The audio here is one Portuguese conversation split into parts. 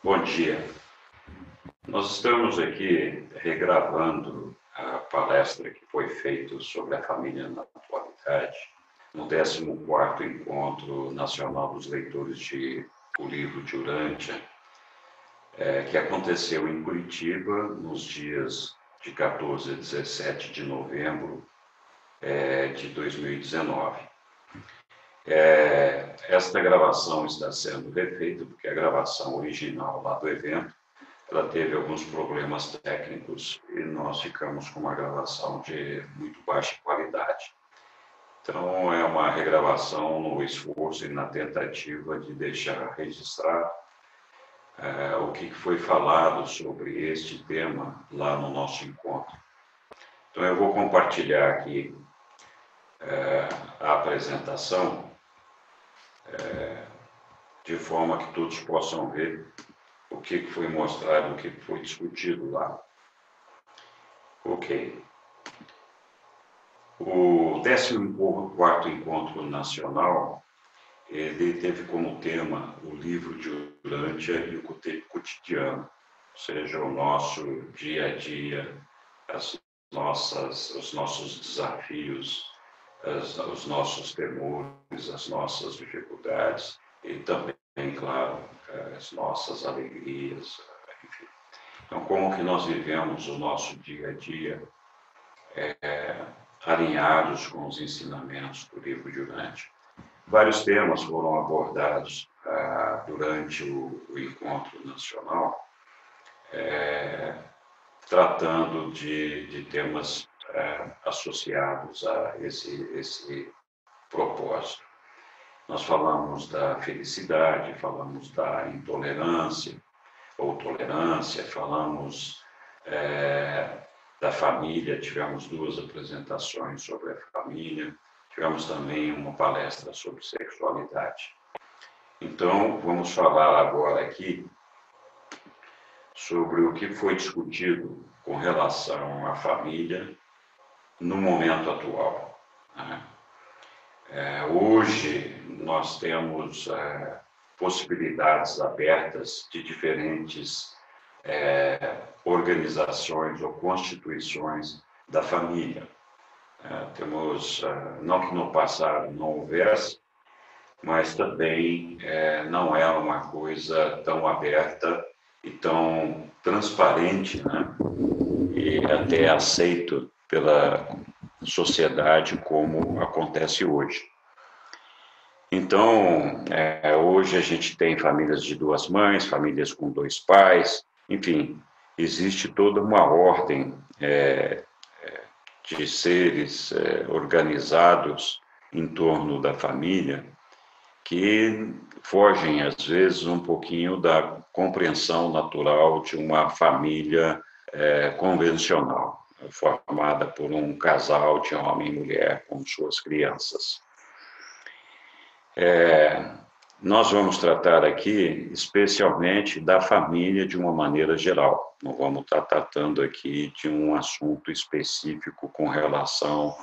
Bom dia. Nós estamos aqui regravando a palestra que foi feita sobre a família na atualidade, no 14º Encontro Nacional dos Leitores de O Livro de Urântia, que aconteceu em Curitiba nos dias de 14 a 17 de novembro de 2019. Esta gravação está sendo refeita porque a gravação original lá do evento ela teve alguns problemas técnicos e nós ficamos com uma gravação de muito baixa qualidade. Então, é uma regravação no esforço e na tentativa de deixar registrado o que foi falado sobre este tema lá no nosso encontro. Então, eu vou compartilhar aqui a apresentação de forma que todos possam ver o que foi mostrado, o que foi discutido lá. Ok. O 14º Encontro Nacional, ele teve como tema o livro de Urântia e o cotidiano, ou seja, o nosso dia a dia, os nossos desafios, os nossos temores, as nossas dificuldades e também, claro, as nossas alegrias, enfim. Então, como que nós vivemos o nosso dia a dia alinhados com os ensinamentos do livro de Urântia. Vários temas foram abordados durante o encontro nacional, tratando de temas associados a esse propósito. Nós falamos da felicidade, falamos da intolerância ou tolerância, falamos da família, tivemos 2 apresentações sobre a família, tivemos também uma palestra sobre sexualidade. Então, vamos falar agora aqui sobre o que foi discutido com relação à família no momento atual. Hoje, nós temos possibilidades abertas de diferentes organizações ou constituições da família. Temos, não que no passado não houvesse, mas também não é uma coisa tão aberta e tão transparente, né? E até aceito pela sociedade como acontece hoje. Então, hoje a gente tem famílias de 2 mães, famílias com 2 pais, enfim, existe toda uma ordem de seres organizados em torno da família que fogem, às vezes, um pouquinho da compreensão natural de uma família convencional, formada por um casal de homem e mulher com suas crianças. Nós vamos tratar aqui especialmente da família de uma maneira geral. Não vamos estar tratando aqui de um assunto específico com relação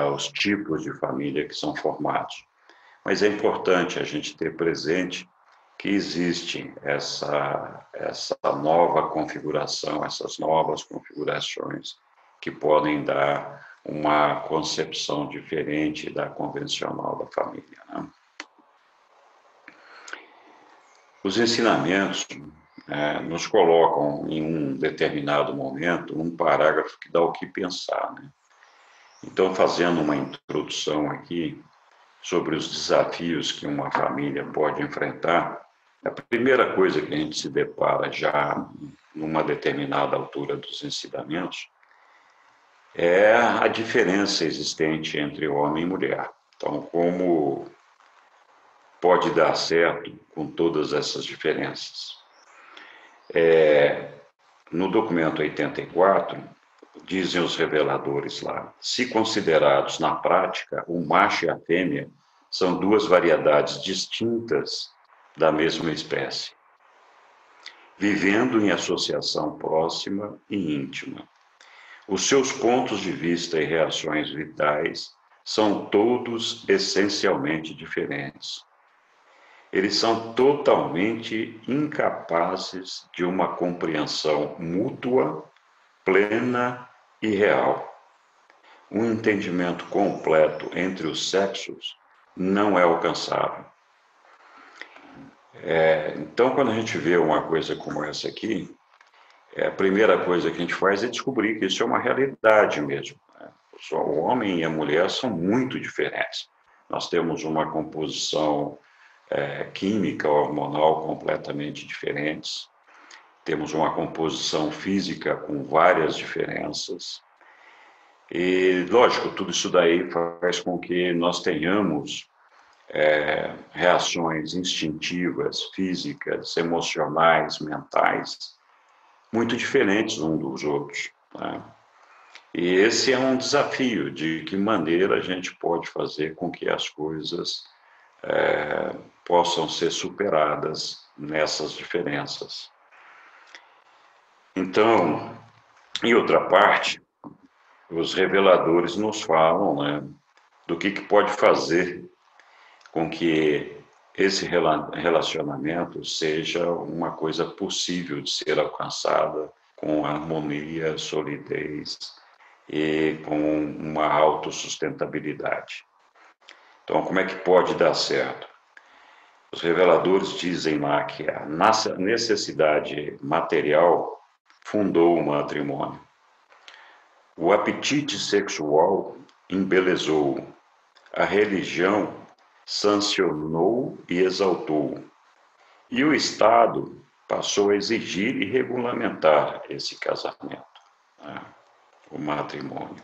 aos tipos de família que são formados. Mas é importante a gente ter presente que existe essa nova configuração, essas novas configurações que podem dar uma concepção diferente da convencional da família, né? Os ensinamentos nos colocam em um determinado momento um parágrafo que dá o que pensar, né? Então, fazendo uma introdução aqui sobre os desafios que uma família pode enfrentar, a primeira coisa que a gente se depara já numa determinada altura dos ensinamentos é a diferença existente entre homem e mulher. Então, como pode dar certo com todas essas diferenças? No documento 84, dizem os reveladores lá, se considerados na prática, o macho e a fêmea são 2 variedades distintas da mesma espécie, vivendo em associação próxima e íntima. Os seus pontos de vista e reações vitais são todos essencialmente diferentes. eles são totalmente incapazes de uma compreensão mútua, plena e real. Um entendimento completo entre os sexos não é alcançável. Então, quando a gente vê uma coisa como essa aqui, a primeira coisa que a gente faz é descobrir que isso é uma realidade mesmo, né? O homem e a mulher são muito diferentes. Nós temos uma composição química, hormonal completamente diferentes, temos uma composição física com várias diferenças, e, lógico, tudo isso daí faz com que nós tenhamos reações instintivas, físicas, emocionais, mentais, muito diferentes uns dos outros, né? E esse é um desafio, de que maneira a gente pode fazer com que as coisas possam ser superadas nessas diferenças. Então, em outra parte, os reveladores nos falam, né, do que pode fazer com que esse relacionamento seja uma coisa possível de ser alcançada com harmonia, solidez e com uma autossustentabilidade. Então, como é que pode dar certo? Os reveladores dizem lá que a necessidade material fundou o matrimônio. O apetite sexual embelezou-o. A religião sancionou e exaltou. E o Estado passou a exigir e regulamentar esse casamento, né? O matrimônio.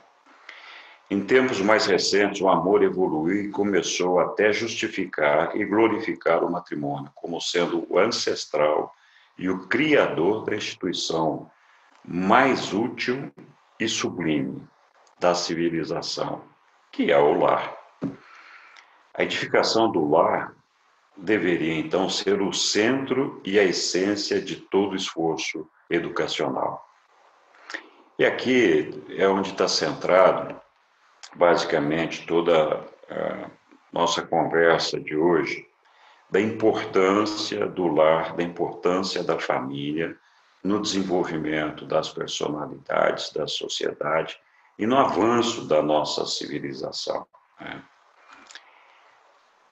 Em tempos mais recentes, o amor evoluiu e começou até justificar e glorificar o matrimônio como sendo o ancestral e o criador da instituição mais útil e sublime da civilização, que é o lar. A edificação do lar deveria, então, ser o centro e a essência de todo esforço educacional. E aqui é onde está centrado, basicamente, toda a nossa conversa de hoje, da importância do lar, da importância da família no desenvolvimento das personalidades, da sociedade e no avanço da nossa civilização, né?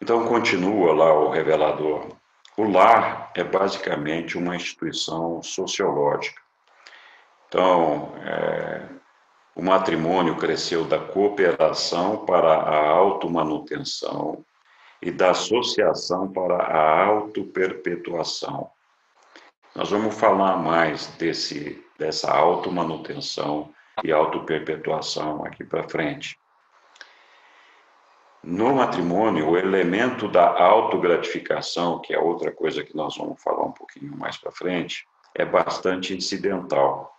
Então, continua lá o revelador. O lar é basicamente uma instituição sociológica. Então, o matrimônio cresceu da cooperação para a automanutenção e da associação para a autoperpetuação. Nós vamos falar mais dessa automanutenção e autoperpetuação aqui para frente. No matrimônio, o elemento da autogratificação, que é outra coisa que nós vamos falar um pouquinho mais para frente, é bastante incidental.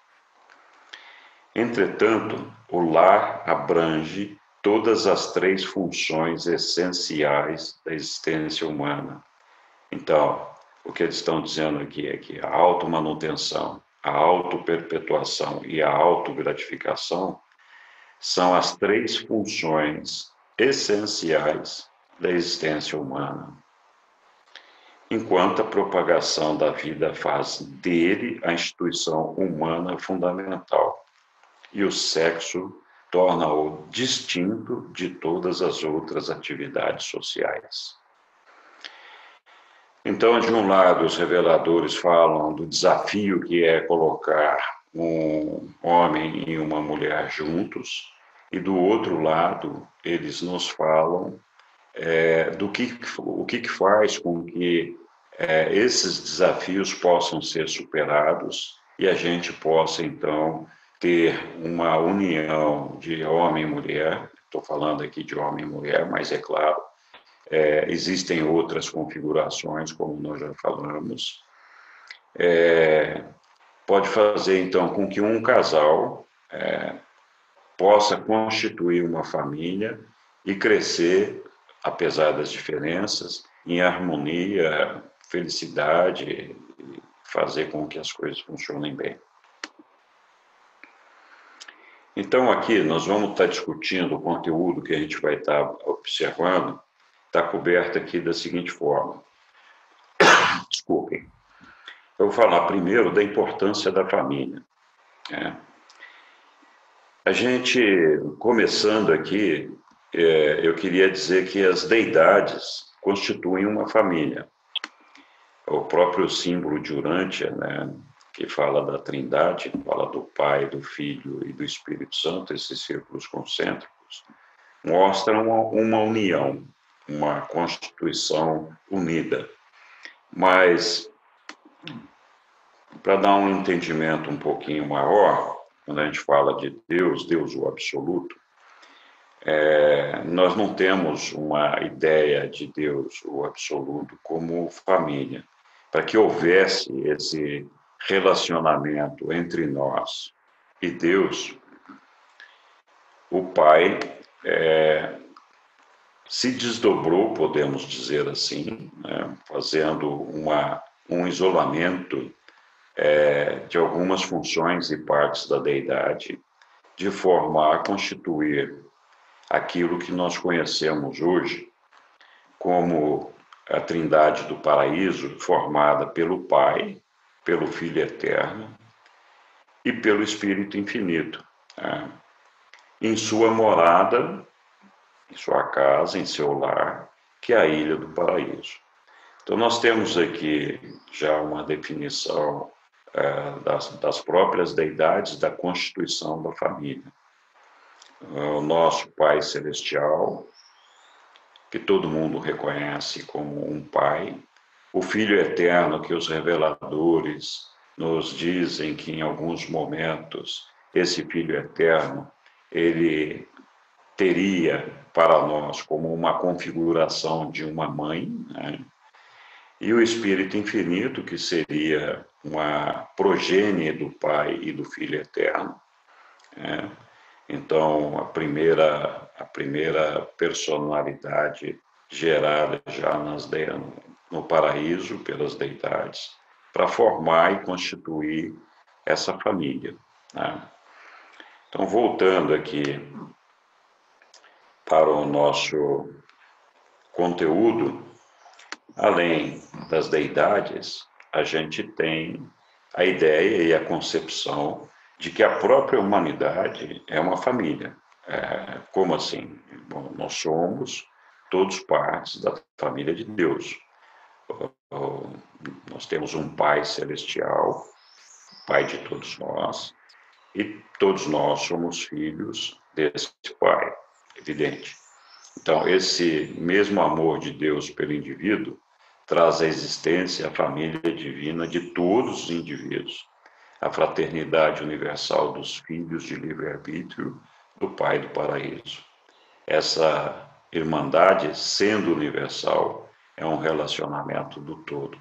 Entretanto, o lar abrange todas as três funções essenciais da existência humana. Então, o que eles estão dizendo aqui é que a automanutenção, a autoperpetuação e a autogratificação são as três funções essenciais da existência humana, enquanto a propagação da vida faz dele a instituição humana fundamental, e o sexo torna-o distinto de todas as outras atividades sociais. Então, de um lado, os reveladores falam do desafio que é colocar um homem e uma mulher juntos, e do outro lado, eles nos falam o que faz com que esses desafios possam ser superados e a gente possa, então, ter uma união de homem e mulher. Estou falando aqui de homem e mulher, mas é claro, existem outras configurações, como nós já falamos. Pode fazer, então, com que um casal possa constituir uma família e crescer, apesar das diferenças, em harmonia, felicidade, e fazer com que as coisas funcionem bem. Então, aqui nós vamos estar discutindo o conteúdo que a gente vai estar observando, está coberto aqui da seguinte forma. desculpem. Eu vou falar primeiro da importância da família. A gente, começando aqui, eu queria dizer que as deidades constituem uma família. O próprio símbolo de Urântia, né, que fala da Trindade, fala do Pai, do Filho e do Espírito Santo, esses círculos concêntricos, mostram uma união, uma constituição unida. Mas, para dar um entendimento um pouquinho maior, quando a gente fala de Deus, Deus o absoluto, nós não temos uma ideia de Deus o absoluto como família. Para que houvesse esse relacionamento entre nós e Deus, o Pai se desdobrou, podemos dizer assim, né, fazendo um isolamento de algumas funções e partes da deidade, de forma a constituir aquilo que nós conhecemos hoje como a Trindade do Paraíso, formada pelo Pai, pelo Filho Eterno e pelo Espírito Infinito, em sua morada, em sua casa, em seu lar, que é a Ilha do Paraíso. Então, nós temos aqui já uma definição das próprias deidades da constituição da família. O nosso Pai Celestial, que todo mundo reconhece como um Pai, o Filho Eterno, que os reveladores nos dizem que em alguns momentos esse Filho Eterno, ele teria para nós como uma configuração de uma mãe, né? E o Espírito Infinito, que seria uma progênie do Pai e do Filho Eterno, né? Então, a primeira personalidade gerada já no paraíso pelas deidades, para formar e constituir essa família, né? Então, voltando aqui para o nosso conteúdo, além das deidades, a gente tem a ideia e a concepção de que a própria humanidade é uma família. Como assim? Bom, nós somos todos partes da família de Deus. Nós temos um Pai Celestial, Pai de todos nós, e todos nós somos filhos desse Pai, evidente. Então, esse mesmo amor de Deus pelo indivíduo traz à existência a família divina de todos os indivíduos, a fraternidade universal dos filhos de livre-arbítrio do Pai do Paraíso. Essa irmandade, sendo universal, é um relacionamento do todo.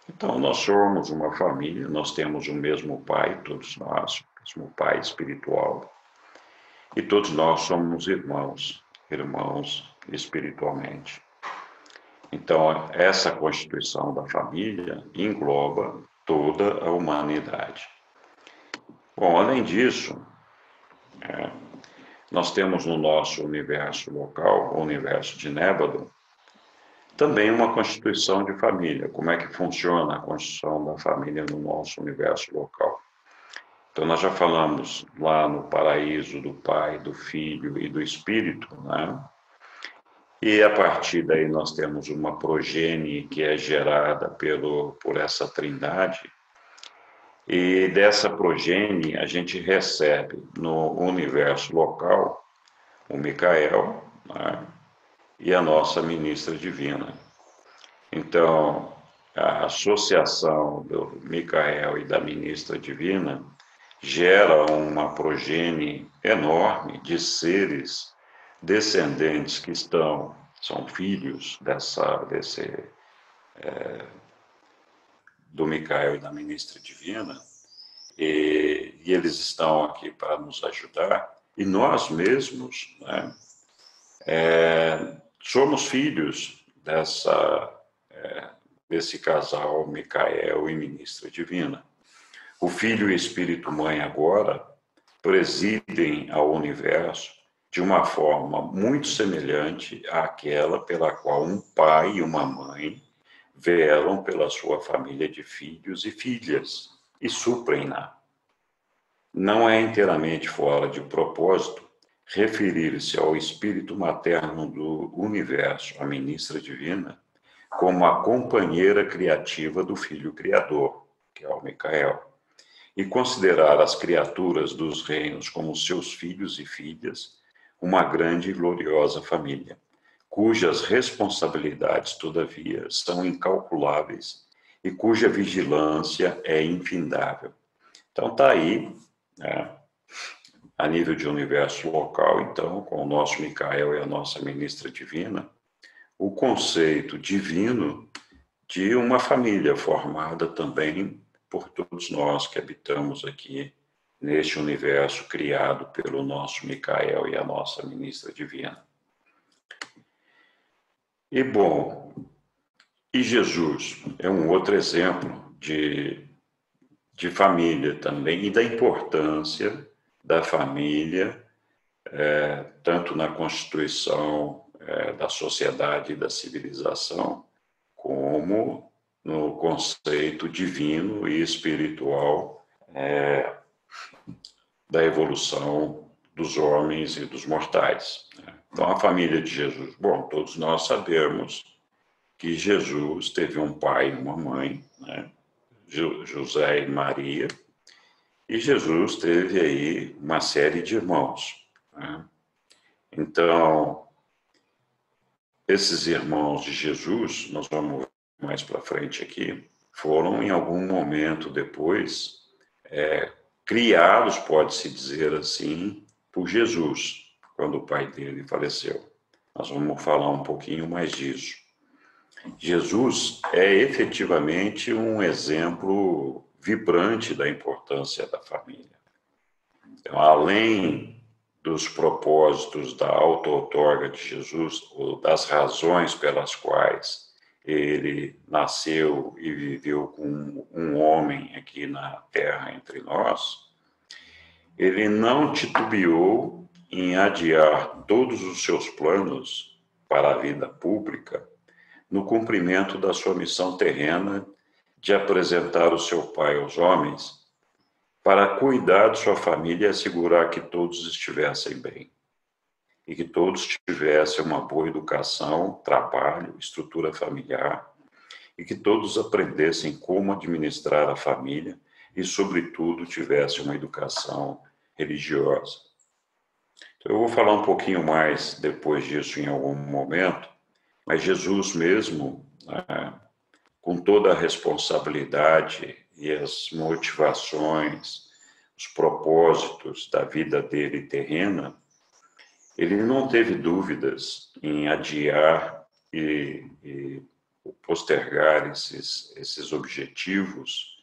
Então, nós somos uma família, nós temos o mesmo Pai, todos nós, o mesmo Pai espiritual, e todos nós somos irmãos espiritualmente. Então, essa constituição da família engloba toda a humanidade. Bom, além disso, nós temos no nosso universo local, o universo de Nébado, também uma constituição de família. Como é que funciona a constituição da família no nosso universo local? Então, nós já falamos lá no paraíso do Pai, do Filho e do Espírito, né? E a partir daí nós temos uma progênie que é gerada por essa trindade, e dessa progênie a gente recebe no universo local o Micael, né? E a nossa ministra divina. Então, a associação do Micael e da ministra divina gera uma progênie enorme de seres descendentes que são filhos do Micael e da ministra divina, e eles estão aqui para nos ajudar, e nós mesmos, né, somos filhos desse casal Micael e ministra divina. O Filho e o Espírito Mãe agora presidem ao universo de uma forma muito semelhante àquela pela qual um pai e uma mãe velam pela sua família de filhos e filhas e suprem-na. Não é inteiramente fora de propósito referir-se ao espírito materno do universo, a ministra divina, como a companheira criativa do Filho Criador, que é o Micael, e considerar as criaturas dos reinos como seus filhos e filhas, uma grande e gloriosa família, cujas responsabilidades, todavia, são incalculáveis e cuja vigilância é infindável. Então, está aí, né, a nível de universo local, então, com o nosso Micael e a nossa ministra divina, o conceito divino de uma família formada também por todos nós que habitamos aqui neste universo criado pelo nosso Micael e a nossa ministra divina. E bom, e Jesus é um outro exemplo de família também e da importância da família, tanto na constituição da sociedade e da civilização, como no conceito divino e espiritual da evolução dos homens e dos mortais. Então, a família de Jesus, bom, todos nós sabemos que Jesus teve um pai e uma mãe, né? José e Maria, e Jesus teve aí uma série de irmãos, né? Então, esses irmãos de Jesus, nós vamos ver mais para frente aqui, foram em algum momento depois criados, pode-se dizer assim, por Jesus, quando o pai dele faleceu. Nós vamos falar um pouquinho mais disso. Jesus é efetivamente um exemplo vibrante da importância da família. Então, além dos propósitos da auto-outorga de Jesus, ou das razões pelas quais ele nasceu e viveu como um homem aqui na Terra entre nós, ele não titubeou em adiar todos os seus planos para a vida pública no cumprimento da sua missão terrena de apresentar o seu Pai aos homens, para cuidar de sua família e assegurar que todos estivessem bem, e que todos tivessem uma boa educação, trabalho, estrutura familiar, e que todos aprendessem como administrar a família e, sobretudo, tivessem uma educação religiosa. Então, eu vou falar um pouquinho mais depois disso em algum momento, mas Jesus mesmo, com toda a responsabilidade e as motivações, os propósitos da vida dele terrena, ele não teve dúvidas em adiar e postergar esses objetivos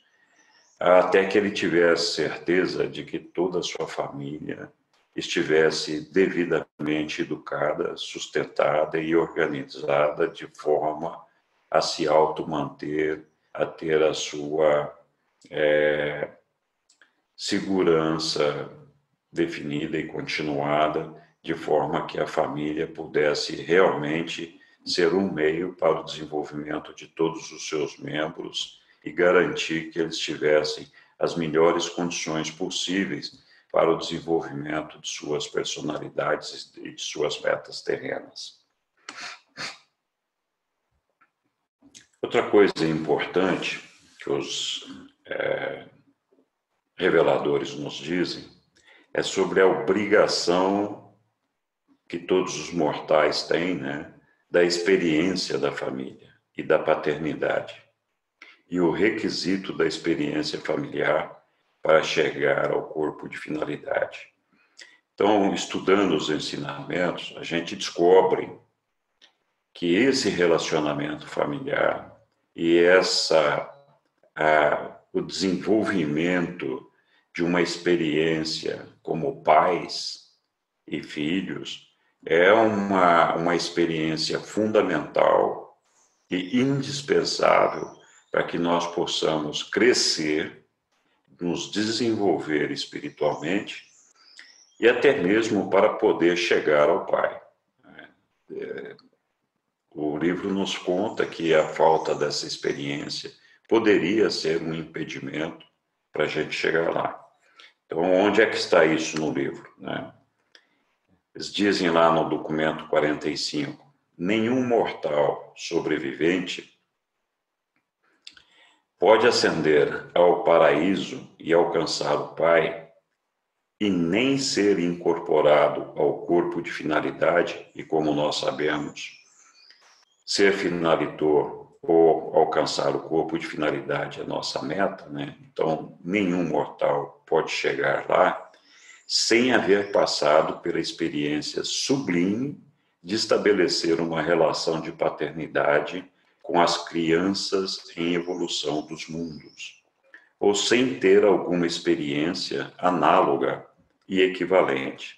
até que ele tivesse certeza de que toda a sua família estivesse devidamente educada, sustentada e organizada de forma a se automanter, a ter a sua segurança definida e continuada, de forma que a família pudesse realmente ser um meio para o desenvolvimento de todos os seus membros e garantir que eles tivessem as melhores condições possíveis para o desenvolvimento de suas personalidades e de suas metas terrenas. Outra coisa importante que os reveladores nos dizem é sobre a obrigação que todos os mortais têm, né, da experiência da família e da paternidade, e o requisito da experiência familiar para chegar ao corpo de finalidade. Então, estudando os ensinamentos, a gente descobre que esse relacionamento familiar e o desenvolvimento de uma experiência como pais e filhos é uma experiência fundamental e indispensável para que nós possamos crescer, nos desenvolver espiritualmente e até mesmo para poder chegar ao Pai. O livro nos conta que a falta dessa experiência poderia ser um impedimento para a gente chegar lá. Então, onde é que está isso no livro, né? Eles dizem lá no documento 45, nenhum mortal sobrevivente pode ascender ao paraíso e alcançar o Pai e nem ser incorporado ao corpo de finalidade, e como nós sabemos, ser finalitor ou alcançar o corpo de finalidade é a nossa meta, né? Então, nenhum mortal pode chegar lá sem haver passado pela experiência sublime de estabelecer uma relação de paternidade com as crianças em evolução dos mundos, ou sem ter alguma experiência análoga e equivalente.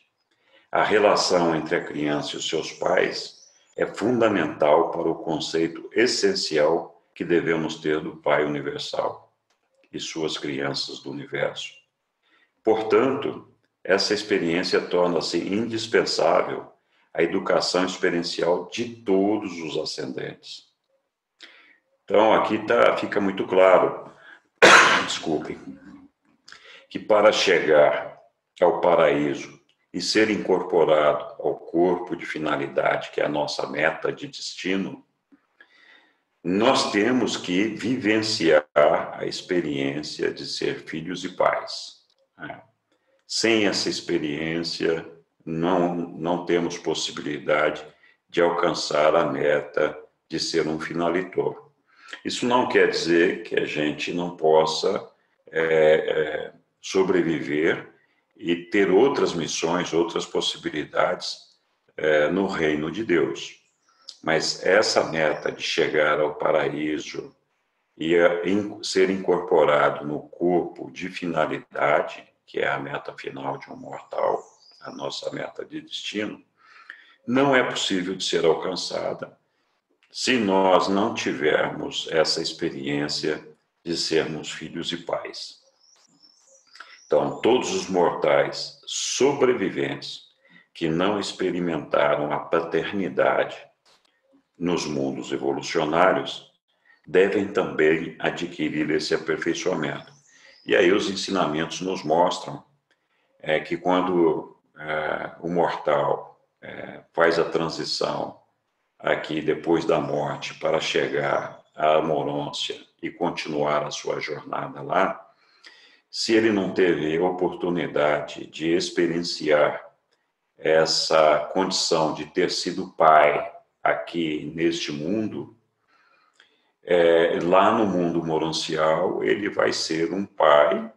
A relação entre a criança e os seus pais é fundamental para o conceito essencial que devemos ter do Pai Universal e suas crianças do universo. Portanto, essa experiência torna-se indispensável à educação experiencial de todos os ascendentes. Então, aqui fica muito claro, desculpem, que para chegar ao paraíso e ser incorporado ao corpo de finalidade, que é a nossa meta de destino, nós temos que vivenciar a experiência de ser filhos e pais. Sem essa experiência, não temos possibilidade de alcançar a meta de ser um finalitor. Isso não quer dizer que a gente não possa sobreviver e ter outras missões, outras possibilidades no reino de Deus. Mas essa meta de chegar ao paraíso e ser incorporado no corpo de finalidade, que é a meta final de um mortal, a nossa meta de destino, não é possível de ser alcançada se nós não tivermos essa experiência de sermos filhos e pais. Então, todos os mortais sobreviventes que não experimentaram a paternidade nos mundos evolucionários devem também adquirir esse aperfeiçoamento. E aí os ensinamentos nos mostram que quando o mortal faz a transição aqui depois da morte para chegar à amorôncia e continuar a sua jornada lá, se ele não teve oportunidade de experienciar essa condição de ter sido pai aqui neste mundo, lá no mundo moroncial, ele vai ser um pai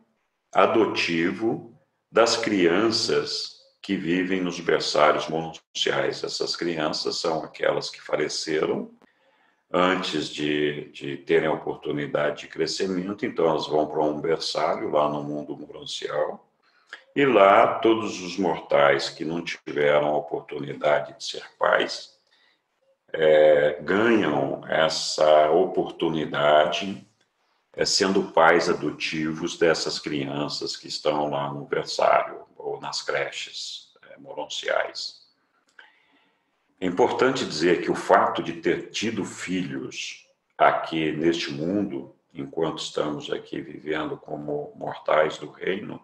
adotivo das crianças que vivem nos berçários moronciais. Essas crianças são aquelas que faleceram antes de terem a oportunidade de crescimento, então elas vão para um berçário lá no mundo moroncial, e lá todos os mortais que não tiveram a oportunidade de ser pais ganham essa oportunidade sendo pais adotivos dessas crianças que estão lá no berçário ou nas creches moronciais. É importante dizer que o fato de ter tido filhos aqui neste mundo, enquanto estamos aqui vivendo como mortais do reino,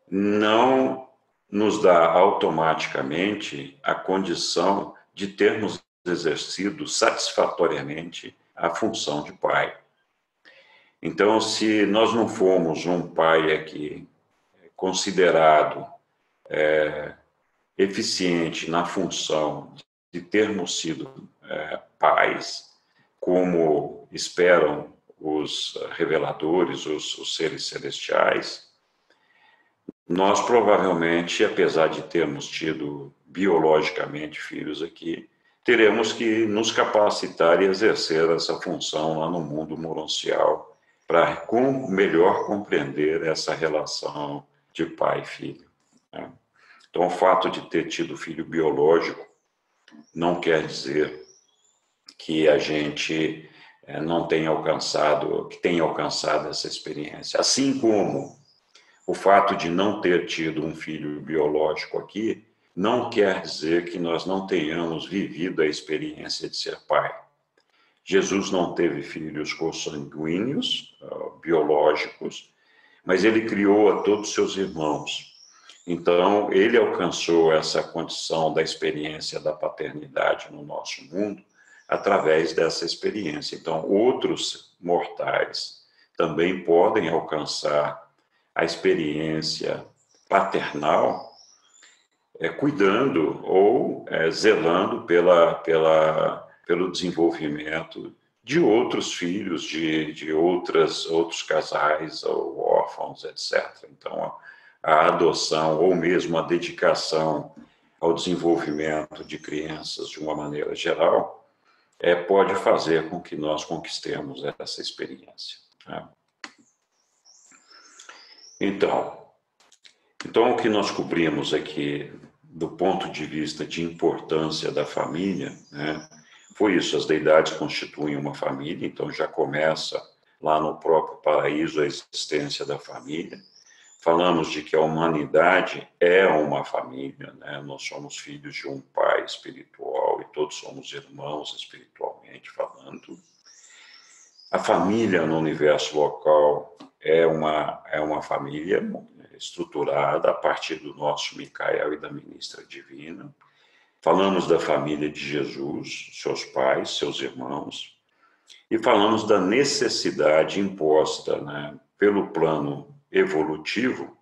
não nos dá automaticamente a condição de termos exercido satisfatoriamente a função de pai. Então, se nós não formos um pai aqui considerado eficiente na função de termos sido pais, como esperam os reveladores, os seres celestiais, nós provavelmente, apesar de termos tido biologicamente filhos aqui, teremos que nos capacitar e exercer essa função lá no mundo moroncial para melhor compreender essa relação de pai e filho. Né? Então, o fato de ter tido filho biológico não quer dizer que a gente não tenha alcançado, que tenha alcançado essa experiência. Assim como o fato de não ter tido um filho biológico aqui não quer dizer que nós não tenhamos vivido a experiência de ser pai. Jesus não teve filhos consanguíneos, biológicos, mas ele criou a todos seus irmãos. Então, ele alcançou essa condição da experiência da paternidade no nosso mundo através dessa experiência. Então, outros mortais também podem alcançar a experiência paternal, cuidando ou zelando pelo desenvolvimento de outros filhos, de outros casais ou órfãos, etc. Então, a adoção ou mesmo a dedicação ao desenvolvimento de crianças de uma maneira geral pode fazer com que nós conquistemos essa experiência. Né? Então, o que nós cobrimos aqui do ponto de vista de importância da família, né, foi isso: as deidades constituem uma família, então já começa lá no próprio paraíso a existência da família. Falamos de que a humanidade é uma família, né? Nós somos filhos de um pai espiritual e todos somos irmãos espiritualmente falando. A família no universo local é uma família estruturada a partir do nosso Micael e da ministra divina. Falamos da família de Jesus, seus pais, seus irmãos, e falamos da necessidade imposta, né, pelo plano evolutivo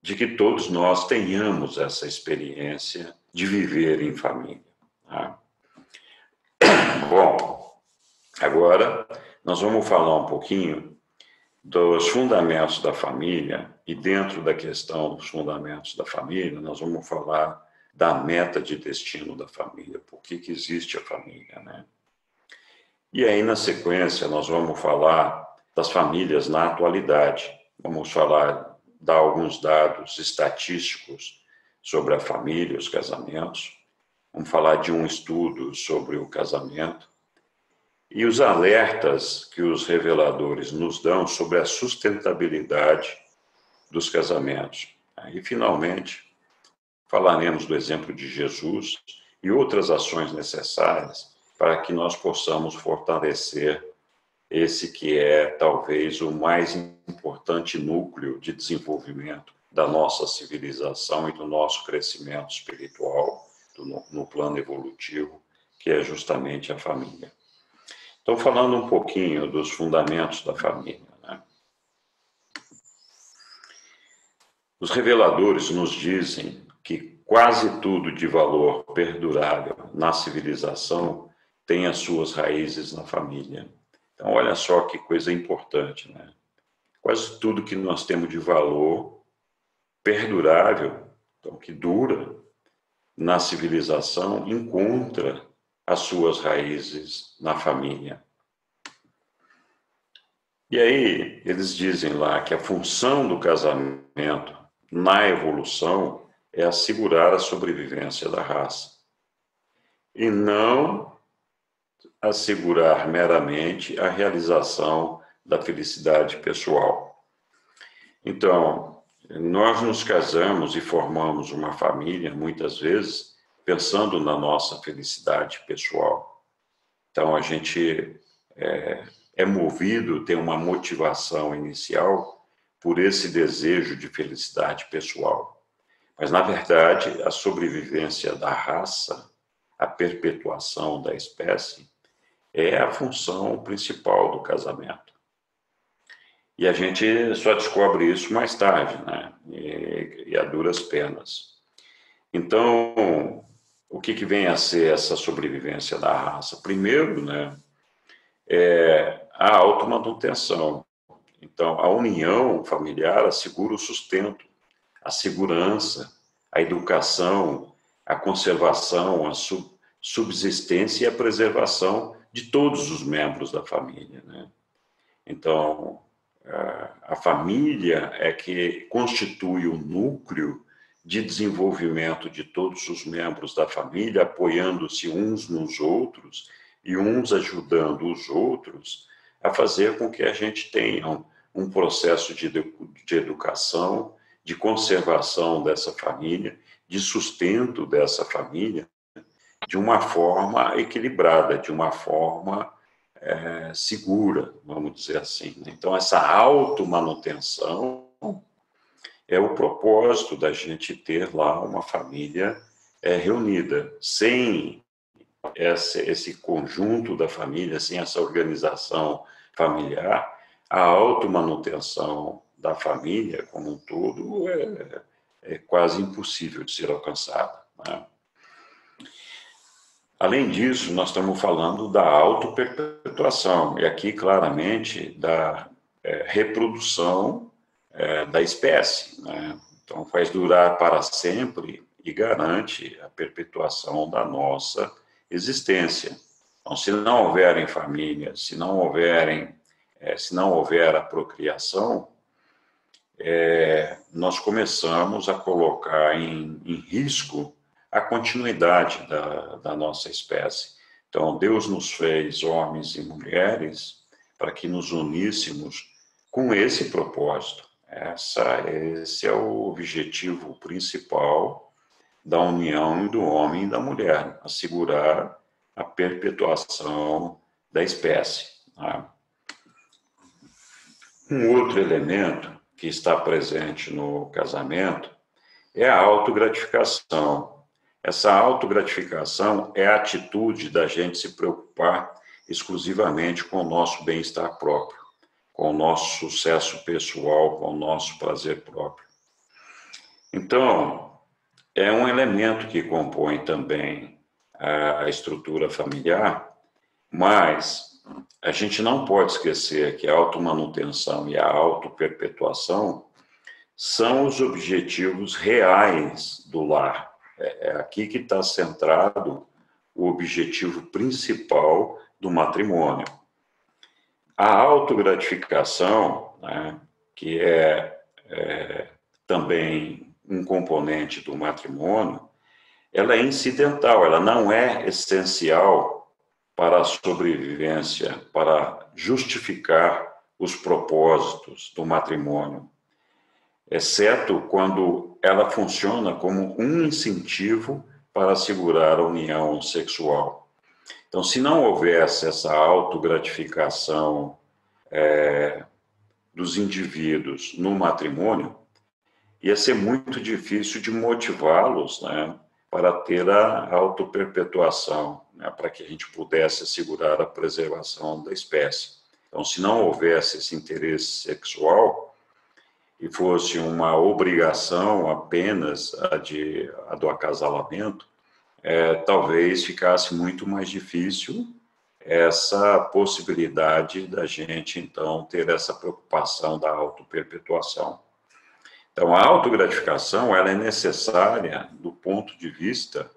de que todos nós tenhamos essa experiência de viver em família. Tá? Bom, agora nós vamos falar um pouquinho dos fundamentos da família, e dentro da questão dos fundamentos da família, nós vamos falar da meta de destino da família, por que existe a família, né? E aí, na sequência, nós vamos falar das famílias na atualidade, vamos dar alguns dados estatísticos sobre a família, os casamentos, vamos falar de um estudo sobre o casamento, e os alertas que os reveladores nos dão sobre a sustentabilidade dos casamentos. E, finalmente, falaremos do exemplo de Jesus e outras ações necessárias para que nós possamos fortalecer esse que é, talvez, o mais importante núcleo de desenvolvimento da nossa civilização e do nosso crescimento espiritual, no plano evolutivo, que é justamente a família. Então, falando um pouquinho dos fundamentos da família, né? Os reveladores nos dizem que quase tudo de valor perdurável na civilização tem as suas raízes na família. Então, olha só que coisa importante, né? Quase tudo que nós temos de valor perdurável, então, que dura na civilização, encontra as suas raízes na família. E aí, eles dizem lá que a função do casamento na evolução é assegurar a sobrevivência da raça, e não assegurar meramente a realização da felicidade pessoal. Então, nós nos casamos e formamos uma família, muitas vezes, pensando na nossa felicidade pessoal. Então, a gente é movido, tem uma motivação inicial por esse desejo de felicidade pessoal. Mas, na verdade, a sobrevivência da raça, a perpetuação da espécie, é a função principal do casamento. E a gente só descobre isso mais tarde, né? E a duras penas. Então, o que vem a ser essa sobrevivência da raça? Primeiro, né, é a automanutenção. Então, a união familiar assegura o sustento, a segurança, a educação, a conservação, a subsistência e a preservação de todos os membros da família, né? Então, a família é que constitui o núcleo de desenvolvimento de todos os membros da família, apoiando-se uns nos outros e uns ajudando os outros a fazer com que a gente tenha um processo de educação, de conservação dessa família, de sustento dessa família de uma forma equilibrada, de uma forma segura, vamos dizer assim. Então, essa automanutenção é o propósito da gente ter lá uma família reunida. Sem esse conjunto da família, sem essa organização familiar, a automanutenção da família como um todo é quase impossível de ser alcançada, né? Além disso, nós estamos falando da autoperpetuação, e aqui claramente da reprodução da espécie, né? Então, faz durar para sempre e garante a perpetuação da nossa existência. Então, se não houverem famílias, se não houver a procriação, nós começamos a colocar em risco a continuidade da nossa espécie. Então, Deus nos fez homens e mulheres para que nos uníssemos com esse propósito. Esse é o objetivo principal da união do homem e da mulher, assegurar a perpetuação da espécie, né? Um outro elemento que está presente no casamento é a autogratificação. Essa autogratificação é a atitude da gente se preocupar exclusivamente com o nosso bem-estar próprio, com o nosso sucesso pessoal, com o nosso prazer próprio. Então, é um elemento que compõe também a estrutura familiar, mas a gente não pode esquecer que a automanutenção e a autoperpetuação são os objetivos reais do lar. É aqui que está centrado o objetivo principal do matrimônio. A autogratificação, né, que é também um componente do matrimônio, ela é incidental, ela não é essencial para a sobrevivência, para justificar os propósitos do matrimônio, exceto quando ela funciona como um incentivo para assegurar a união sexual. Então, se não houvesse essa autogratificação dos indivíduos no matrimônio, ia ser muito difícil de motivá-los, né, para ter a autoperpetuação, né, para que a gente pudesse assegurar a preservação da espécie. Então, se não houvesse esse interesse sexual, e fosse uma obrigação apenas a do acasalamento, talvez ficasse muito mais difícil essa possibilidade da gente, então, ter essa preocupação da autoperpetuação. Então, a autogratificação ela é necessária do ponto de vista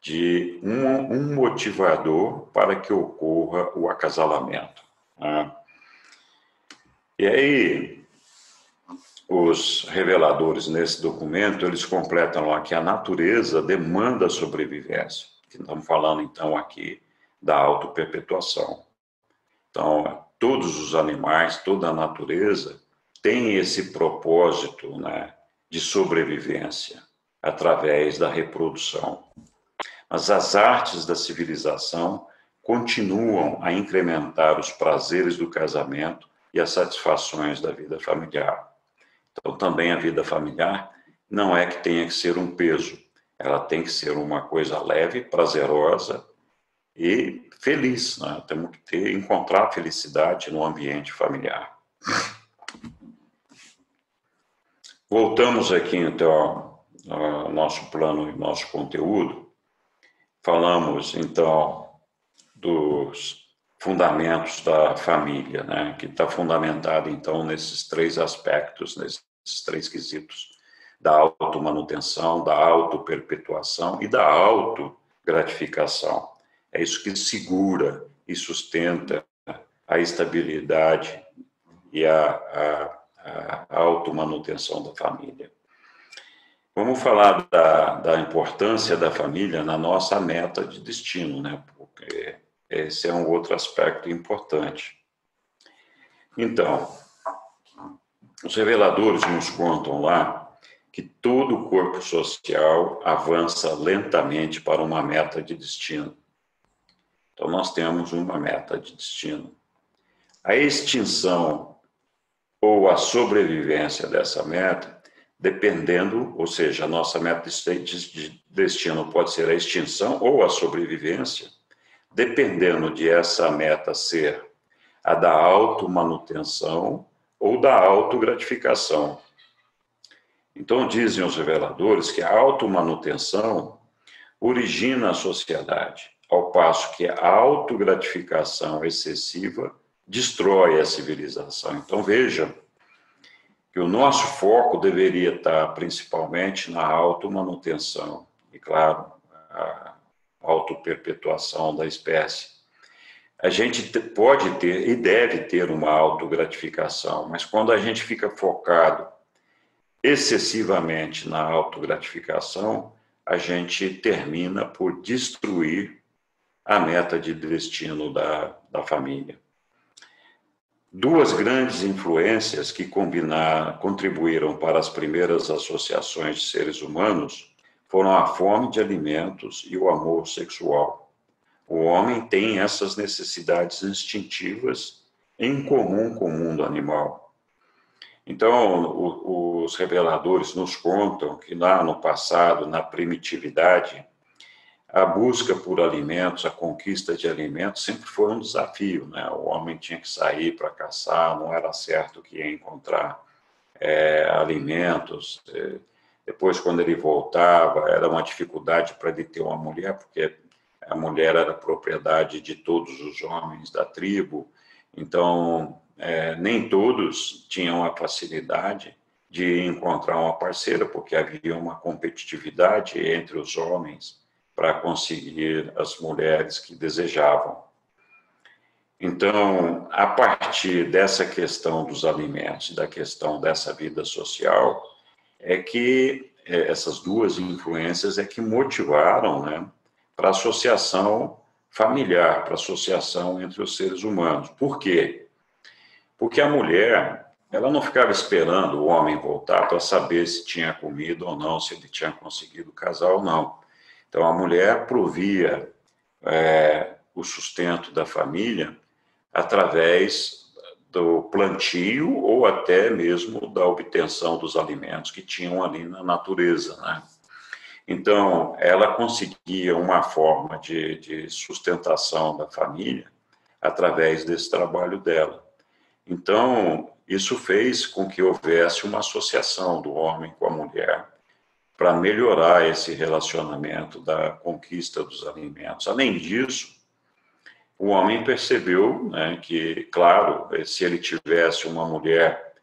de um motivador para que ocorra o acasalamento, né? E aí, os reveladores nesse documento, eles completam lá que a natureza demanda a sobrevivência. Estamos falando, então, aqui da autoperpetuação. Então, todos os animais, toda a natureza tem esse propósito, né, de sobrevivência através da reprodução. Mas as artes da civilização continuam a incrementar os prazeres do casamento e as satisfações da vida familiar. Então, também a vida familiar não é que tenha que ser um peso, ela tem que ser uma coisa leve, prazerosa e feliz, né? Temos que encontrar felicidade no ambiente familiar. Voltamos aqui, então, ao nosso plano e nosso conteúdo. Falamos, então, dos fundamentos da família, né? Que está fundamentado, então, nesses três aspectos, nesses três quesitos, da automanutenção, da autoperpetuação e da autogratificação. É isso que segura e sustenta a estabilidade e a automanutenção da família. Vamos falar da importância da família na nossa meta de destino, né? Porque esse é um outro aspecto importante. Então, os reveladores nos contam lá que todo o corpo social avança lentamente para uma meta de destino. Então, nós temos uma meta de destino. A extinção ou a sobrevivência dessa meta, dependendo, ou seja, a nossa meta de destino pode ser a extinção ou a sobrevivência, dependendo de essa meta ser a da automanutenção ou da autogratificação. Então, dizem os reveladores que a automanutenção origina a sociedade, ao passo que a autogratificação excessiva destrói a civilização. Então, veja que o nosso foco deveria estar principalmente na automanutenção e, claro, a autoperpetuação da espécie. A gente pode ter e deve ter uma autogratificação, mas quando a gente fica focado excessivamente na autogratificação, a gente termina por destruir a meta de destino da família. Duas grandes influências que contribuíram para as primeiras associações de seres humanos foram a fome de alimentos e o amor sexual. O homem tem essas necessidades instintivas em comum com o mundo animal. Então, os reveladores nos contam que lá no passado, na primitividade, a busca por alimentos, a conquista de alimentos sempre foi um desafio, né? O homem tinha que sair para caçar, não era certo que ia encontrar alimentos. Depois, quando ele voltava, era uma dificuldade para ele ter uma mulher, porque a mulher era propriedade de todos os homens da tribo. Então, nem todos tinham a facilidade de encontrar uma parceira, porque havia uma competitividade entre os homens para conseguir as mulheres que desejavam. Então, a partir dessa questão dos alimentos, da questão dessa vida social, é que essas duas influências é que motivaram, né, para a associação familiar, para a associação entre os seres humanos. Por quê? Porque a mulher, ela não ficava esperando o homem voltar para saber se tinha comido ou não, se ele tinha conseguido casar ou não. Então, a mulher provia o sustento da família através do plantio ou até mesmo da obtenção dos alimentos que tinham ali na natureza, né? Então, ela conseguia uma forma de sustentação da família através desse trabalho dela. Então, isso fez com que houvesse uma associação do homem com a mulher para melhorar esse relacionamento da conquista dos alimentos. Além disso, o homem percebeu, né, que, claro, se ele tivesse uma mulher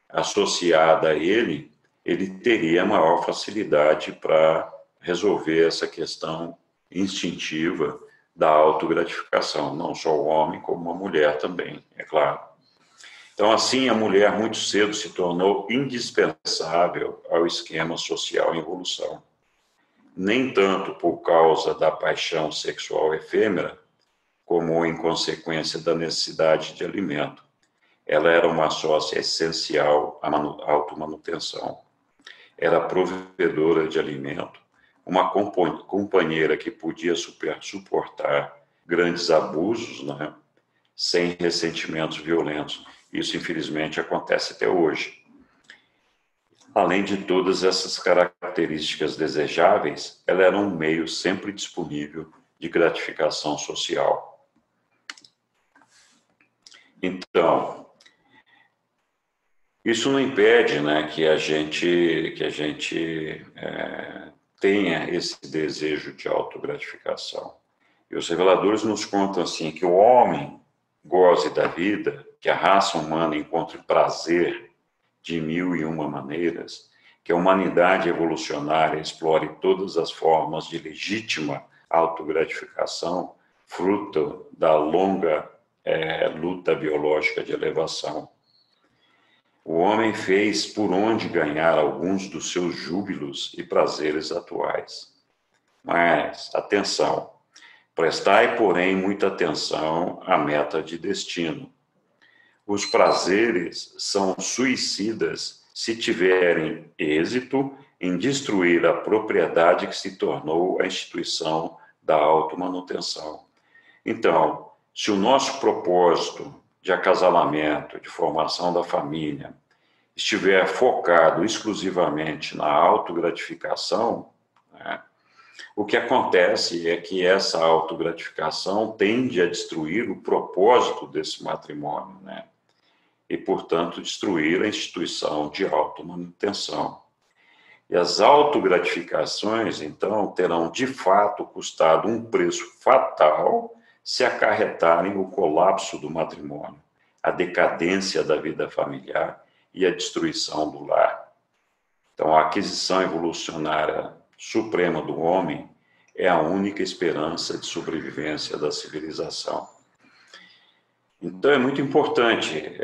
associada a ele, ele teria maior facilidade para resolver essa questão instintiva da autogratificação, não só o homem, como a mulher também, é claro. Então, assim, a mulher muito cedo se tornou indispensável ao esquema social em evolução. Nem tanto por causa da paixão sexual efêmera, como em consequência da necessidade de alimento. Ela era uma sócia essencial à automanutenção. Era provedora de alimento, uma companheira que podia suportar grandes abusos, né, sem ressentimentos violentos. Isso, infelizmente, acontece até hoje. Além de todas essas características desejáveis, ela era um meio sempre disponível de gratificação social. Então, isso não impede, né, que a gente tenha esse desejo de autogratificação. E os reveladores nos contam assim que o homem goze da vida, que a raça humana encontre prazer de 1001 maneiras, que a humanidade evolucionária explore todas as formas de legítima autogratificação, fruto da longa luta biológica de elevação. O homem fez por onde ganhar alguns dos seus júbilos e prazeres atuais. Mas, atenção, prestai, porém, muita atenção à meta de destino. Os prazeres são suicidas se tiverem êxito em destruir a propriedade que se tornou a instituição da automanutenção. Então, se o nosso propósito de acasalamento, de formação da família, estiver focado exclusivamente na autogratificação, né, o que acontece é que essa autogratificação tende a destruir o propósito desse matrimônio, né? E, portanto, destruir a instituição de automanutenção. E as autogratificações, então, terão de fato custado um preço fatal se acarretarem o colapso do matrimônio, a decadência da vida familiar e a destruição do lar. Então, a aquisição evolucionária suprema do homem é a única esperança de sobrevivência da civilização. Então, é muito importante,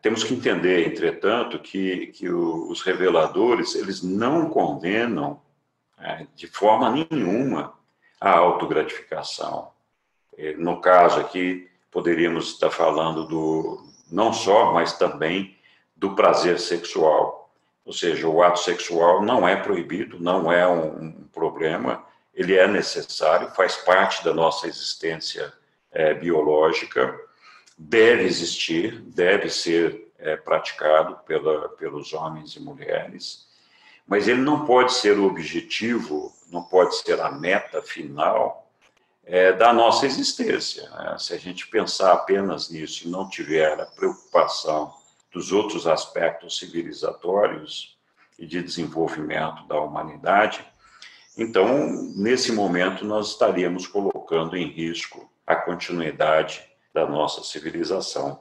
temos que entender, entretanto, que os reveladores, eles não condenam de forma nenhuma a autogratificação. No caso aqui, poderíamos estar falando não só, mas também do prazer sexual. Ou seja, o ato sexual não é proibido, não é um problema, ele é necessário, faz parte da nossa existência biológica, deve existir, deve ser praticado pelos homens e mulheres, mas ele não pode ser o objetivo, não pode ser a meta final da nossa existência. Se a gente pensar apenas nisso e não tiver a preocupação dos outros aspectos civilizatórios e de desenvolvimento da humanidade, então, nesse momento, nós estaríamos colocando em risco a continuidade da nossa civilização.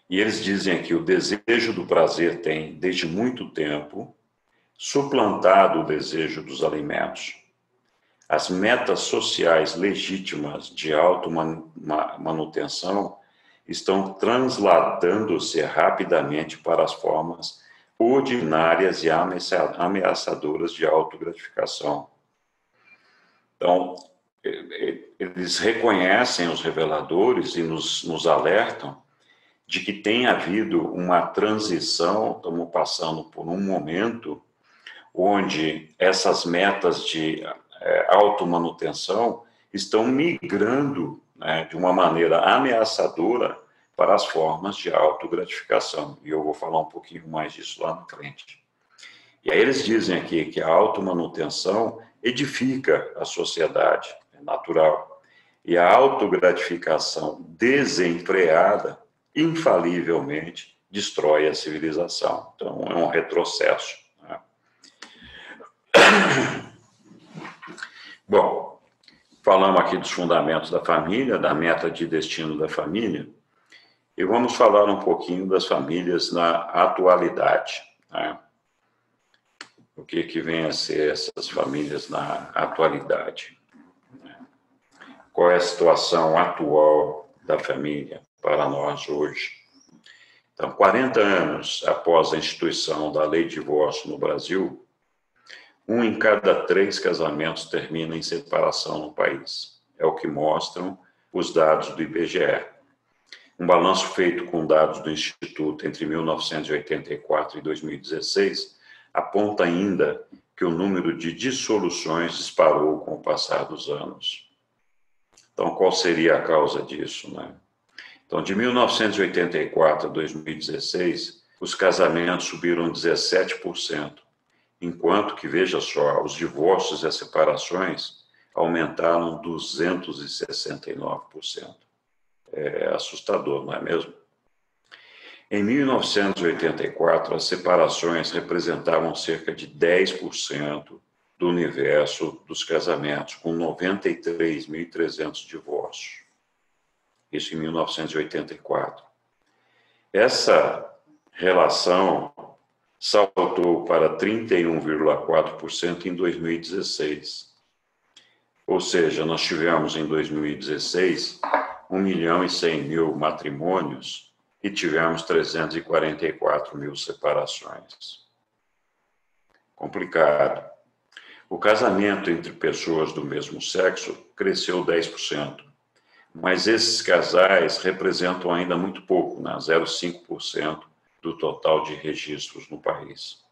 E eles dizem aqui, o desejo do prazer tem, desde muito tempo, suplantado o desejo dos alimentos. As metas sociais legítimas de automanutenção estão transladando-se rapidamente para as formas ordinárias e ameaçadoras de autogratificação. Então, eles reconhecem, os reveladores, e nos alertam de que tem havido uma transição, estamos passando por um momento onde essas metas de automanutenção estão migrando, né, de uma maneira ameaçadora para as formas de autogratificação. E eu vou falar um pouquinho mais disso lá na frente. E aí eles dizem aqui que a automanutenção edifica a sociedade, é natural. E a autogratificação desenfreada, infalivelmente, destrói a civilização. Então, é um retrocesso. Né? Bom, falamos aqui dos fundamentos da família, da meta de destino da família, e vamos falar um pouquinho das famílias na atualidade. Né? O que vem a ser essas famílias na atualidade? Qual é a situação atual da família para nós hoje? Então, 40 anos após a instituição da lei de divórcio no Brasil, 1 em cada 3 casamentos termina em separação no país. É o que mostram os dados do IBGE. Um balanço feito com dados do Instituto entre 1984 e 2016 aponta ainda que o número de dissoluções disparou com o passar dos anos. Então, qual seria a causa disso, né? Então, de 1984 a 2016, os casamentos subiram 17%, enquanto que, veja só, os divórcios e as separações aumentaram 269%. É assustador, não é mesmo? Em 1984, as separações representavam cerca de 10% do universo dos casamentos, com 93.300 divórcios. Isso em 1984. Essa relação saltou para 31,4% em 2016. Ou seja, nós tivemos em 2016 1.100.000 matrimônios e tivemos 344.000 separações. Complicado. O casamento entre pessoas do mesmo sexo cresceu 10%, mas esses casais representam ainda muito pouco, né? 0,5% do total de registros no país.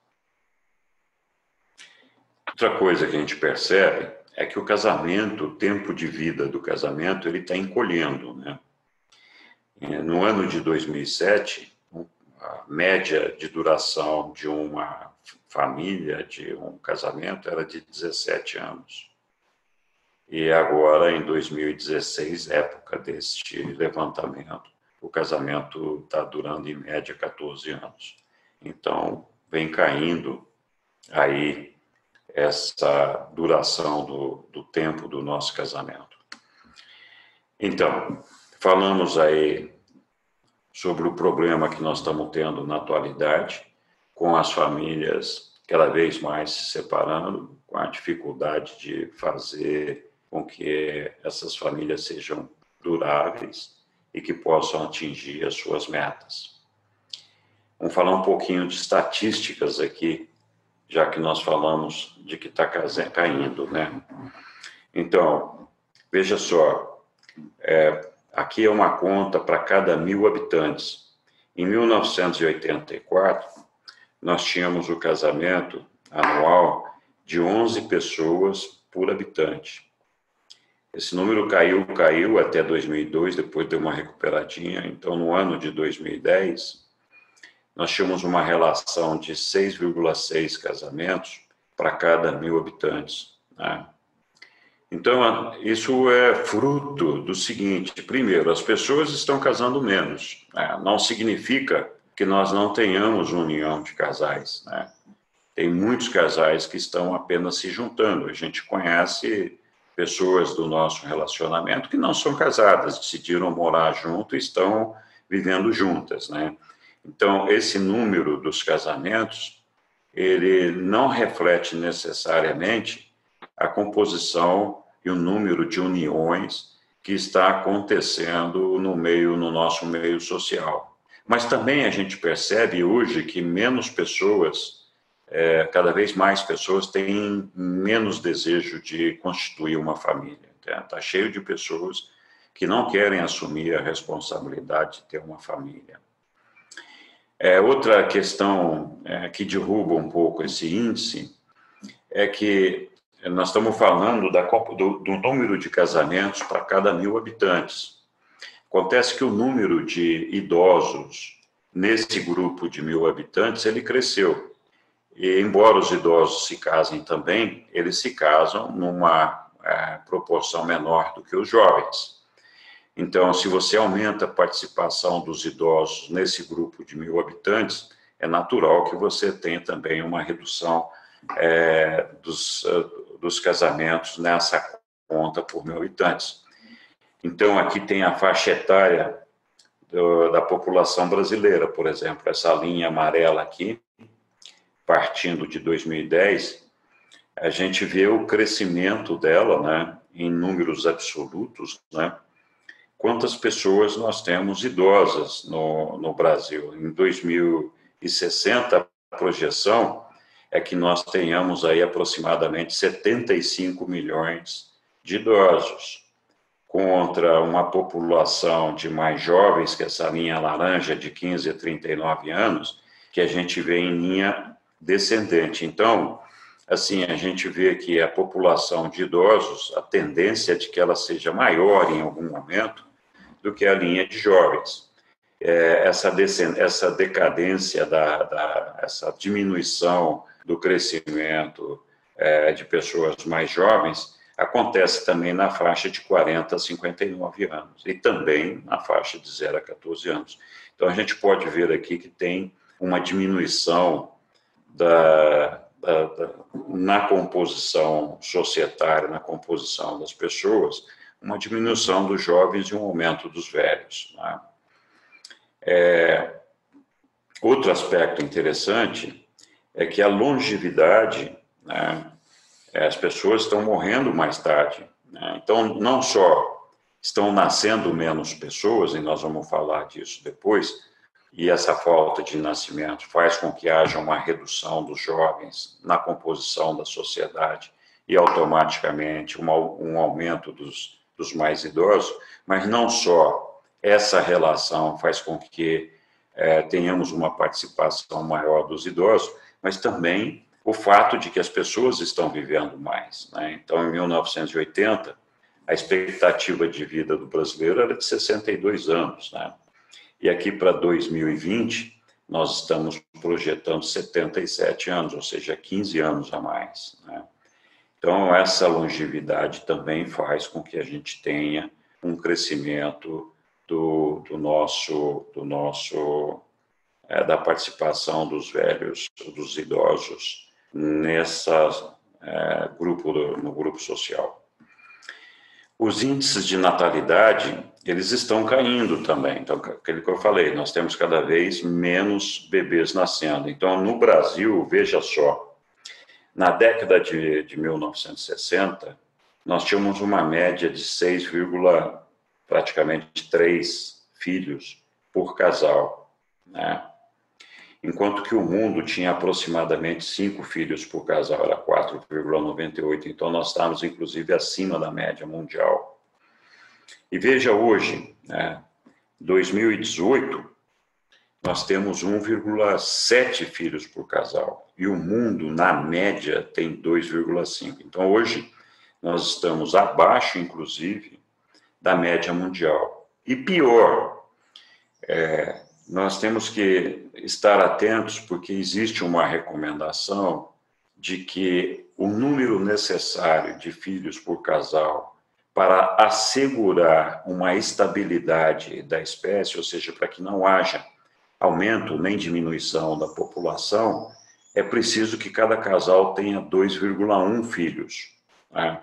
Outra coisa que a gente percebe é que o casamento, o tempo de vida do casamento, ele está encolhendo, né? No ano de 2007, a média de duração de uma família, de um casamento, era de 17 anos. E agora, em 2016, época deste levantamento, o casamento está durando, em média, 14 anos. Então, vem caindo aí essa duração do tempo do nosso casamento. Então, falamos aí sobre o problema que nós estamos tendo na atualidade, com as famílias cada vez mais se separando, com a dificuldade de fazer com que essas famílias sejam duráveis e que possam atingir as suas metas. Vamos falar um pouquinho de estatísticas aqui, já que nós falamos de que está caindo, né? Então, veja só, aqui é uma conta para cada 1.000 habitantes. Em 1984, nós tínhamos o casamento anual de 11 pessoas por habitante. Esse número caiu até 2002, depois deu uma recuperadinha. Então, no ano de 2010, nós tínhamos uma relação de 6,6 casamentos para cada 1.000 habitantes, né? Então, isso é fruto do seguinte: primeiro, as pessoas estão casando menos, né? Não significa que nós não tenhamos união de casais, né? Tem muitos casais que estão apenas se juntando. A gente conhece pessoas do nosso relacionamento que não são casadas, decidiram morar junto e estão vivendo juntas, né? Então, esse número dos casamentos, ele não reflete necessariamente a composição e o número de uniões que está acontecendo no nosso meio social. Mas também a gente percebe hoje que menos pessoas, cada vez mais pessoas têm menos desejo de constituir uma família. Está cheio de pessoas que não querem assumir a responsabilidade de ter uma família. Outra questão que derruba um pouco esse índice é que nós estamos falando do número de casamentos para cada 1.000 habitantes. Acontece que o número de idosos nesse grupo de 1.000 habitantes, ele cresceu. E, embora os idosos se casem também, eles se casam numa proporção menor do que os jovens. Então, se você aumenta a participação dos idosos nesse grupo de 1.000 habitantes, é natural que você tenha também uma redução dos casamentos nessa conta por 1.000 habitantes. Então, aqui tem a faixa etária da população brasileira, por exemplo, essa linha amarela aqui, partindo de 2010, a gente vê o crescimento dela, né, em números absolutos, né? Quantas pessoas nós temos idosas no Brasil. Em 2060, a projeção é que nós tenhamos aí aproximadamente 75 milhões de idosos, contra uma população de mais jovens, que é essa linha laranja de 15 a 39 anos, que a gente vê em linha descendente. Então, assim, a gente vê que a população de idosos, a tendência é de que ela seja maior em algum momento do que a linha de jovens. Essa decadência, essa diminuição do crescimento de pessoas mais jovens acontece também na faixa de 40 a 59 anos e também na faixa de 0 a 14 anos. Então, a gente pode ver aqui que tem uma diminuição na composição societária, na composição das pessoas, uma diminuição dos jovens e um aumento dos velhos, né? Outro aspecto interessante é que a longevidade, né, as pessoas estão morrendo mais tarde, né? Então, não só estão nascendo menos pessoas, e nós vamos falar disso depois, e essa falta de nascimento faz com que haja uma redução dos jovens na composição da sociedade e, automaticamente, um aumento dos mais idosos, mas não só essa relação faz com que tenhamos uma participação maior dos idosos, mas também o fato de que as pessoas estão vivendo mais, né? Então, em 1980, a expectativa de vida do brasileiro era de 62 anos, né? E aqui para 2020, nós estamos projetando 77 anos, ou seja, 15 anos a mais, né? Então, essa longevidade também faz com que a gente tenha um crescimento da participação dos velhos, dos idosos, no grupo social. Os índices de natalidade, eles estão caindo também. Então, aquilo que eu falei, nós temos cada vez menos bebês nascendo. Então, no Brasil, veja só, na década de 1960, nós tínhamos uma média de praticamente 3 filhos por casal, né? Enquanto que o mundo tinha aproximadamente 5 filhos por casal, era 4,98, então nós estávamos, inclusive, acima da média mundial. E veja hoje, né, 2018, nós temos 1,7 filhos por casal, e o mundo, na média, tem 2,5. Então, hoje, nós estamos abaixo, inclusive, da média mundial. E pior, nós temos que estar atentos, porque existe uma recomendação de que o número necessário de filhos por casal para assegurar uma estabilidade da espécie, ou seja, para que não haja aumento nem diminuição da população, é preciso que cada casal tenha 2,1 filhos, né?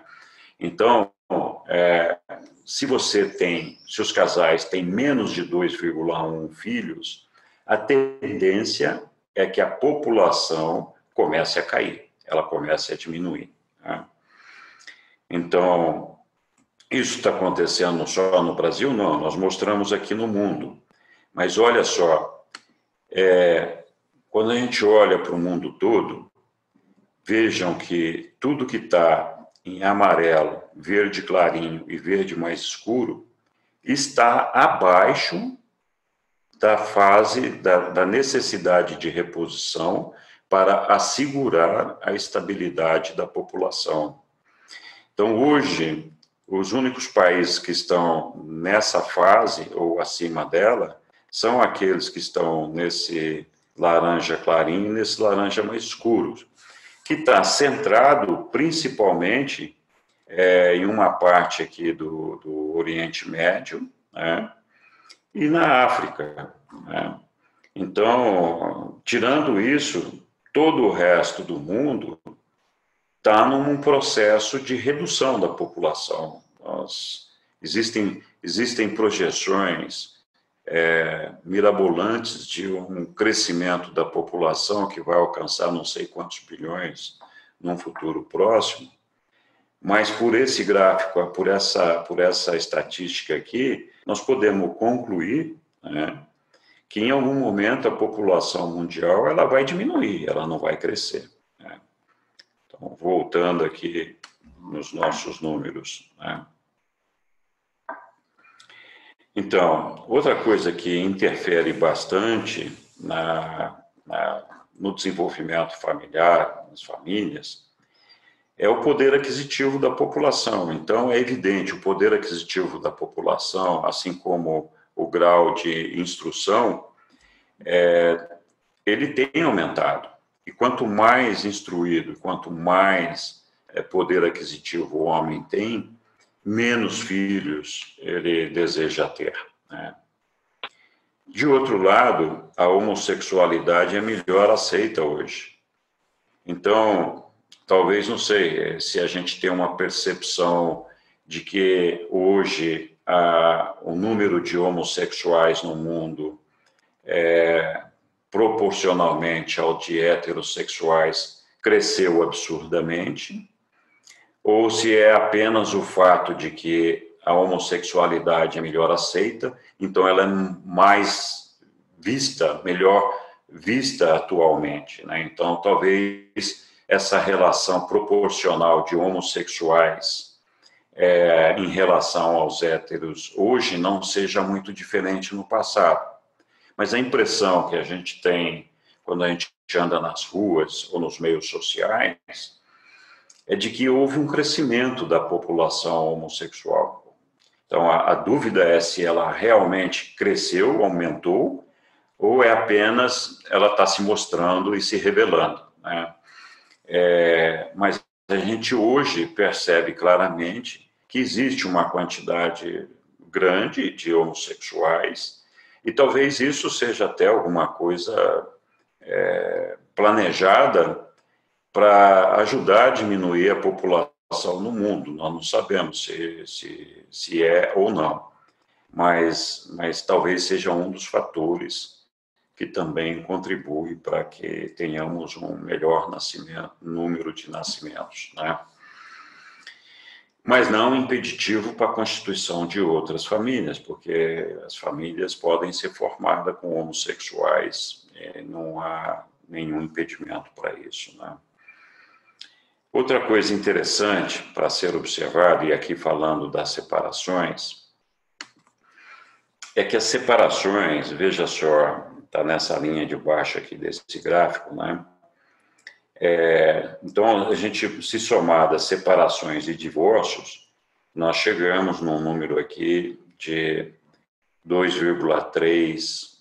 Então, se os casais têm menos de 2,1 filhos, a tendência é que a população comece a cair, ela comece a diminuir, né? Então, isso está acontecendo só no Brasil? Não, nós mostramos aqui no mundo. Mas olha só, quando a gente olha para o mundo todo, vejam que tudo que está em amarelo, verde clarinho e verde mais escuro está abaixo da fase da necessidade de reposição para assegurar a estabilidade da população. Então, hoje, os únicos países que estão nessa fase ou acima dela são aqueles que estão nesse laranja clarinho e nesse laranja mais escuro, que está centrado principalmente em uma parte aqui do Oriente Médio, né, e na África, né? Então, tirando isso, todo o resto do mundo está num processo de redução da população. Existem projeções mirabolantes de um crescimento da população que vai alcançar não sei quantos bilhões num futuro próximo, mas por esse gráfico, por essa estatística aqui, nós podemos concluir, né, que em algum momento a população mundial ela vai diminuir, ela não vai crescer, né? Então, voltando aqui nos nossos números, né? Então, outra coisa que interfere bastante no desenvolvimento familiar, nas famílias, é o poder aquisitivo da população. Então, é evidente, o poder aquisitivo da população, assim como o grau de instrução, ele tem aumentado. E quanto mais instruído, quanto mais poder aquisitivo o homem tem, menos filhos ele deseja ter, né? De outro lado, a homossexualidade é melhor aceita hoje. Então, talvez, não sei, se a gente tem uma percepção de que hoje o número de homossexuais no mundo proporcionalmente ao de heterossexuais cresceu absurdamente, ou se é apenas o fato de que a homossexualidade é melhor aceita, então ela é mais vista, melhor vista atualmente, né? Então, talvez essa relação proporcional de homossexuais em relação aos héteros hoje não seja muito diferente no passado. Mas a impressão que a gente tem quando a gente anda nas ruas ou nos meios sociais é de que houve um crescimento da população homossexual. Então, a dúvida é se ela realmente cresceu, aumentou, ou é apenas ela está se mostrando e se revelando, né? Mas a gente hoje percebe claramente que existe uma quantidade grande de homossexuais e talvez isso seja até alguma coisa planejada para ajudar a diminuir a população no mundo. Nós não sabemos se é ou não, mas talvez seja um dos fatores que também contribui para que tenhamos um melhor número de nascimentos, né? Mas não impeditivo para a constituição de outras famílias, porque as famílias podem ser formadas com homossexuais, não há nenhum impedimento para isso, né? Outra coisa interessante para ser observado, e aqui falando das separações, é que as separações, veja só, está nessa linha de baixo aqui desse gráfico, né? Então, a gente, se somar das separações e divórcios, nós chegamos num número aqui de 2,3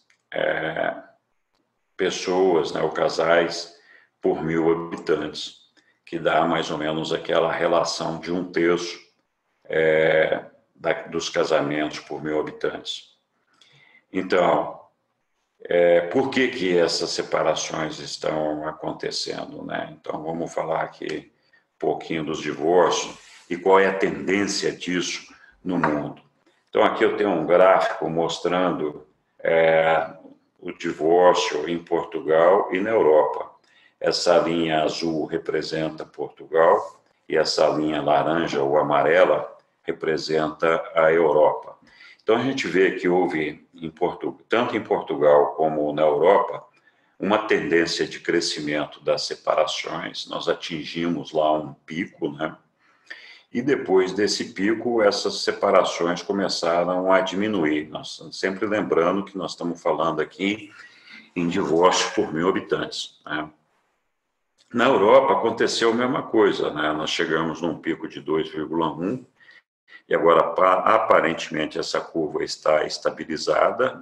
pessoas, né, ou casais, por 1.000 habitantes, que dá mais ou menos aquela relação de 1/3 dos casamentos por 1.000 habitantes. Então, por que essas separações estão acontecendo, né? Então, vamos falar aqui um pouquinho dos divórcios e qual é a tendência disso no mundo. Então, aqui eu tenho um gráfico mostrando o divórcio em Portugal e na Europa. Essa linha azul representa Portugal e essa linha laranja ou amarela representa a Europa. Então, a gente vê que houve, tanto em Portugal como na Europa, uma tendência de crescimento das separações. Nós atingimos lá um pico, né? E depois desse pico, essas separações começaram a diminuir. Nós sempre lembrando que nós estamos falando aqui em divórcio por 1.000 habitantes, né? Na Europa aconteceu a mesma coisa, né? Nós chegamos num pico de 2,1, e agora, aparentemente, essa curva está estabilizada,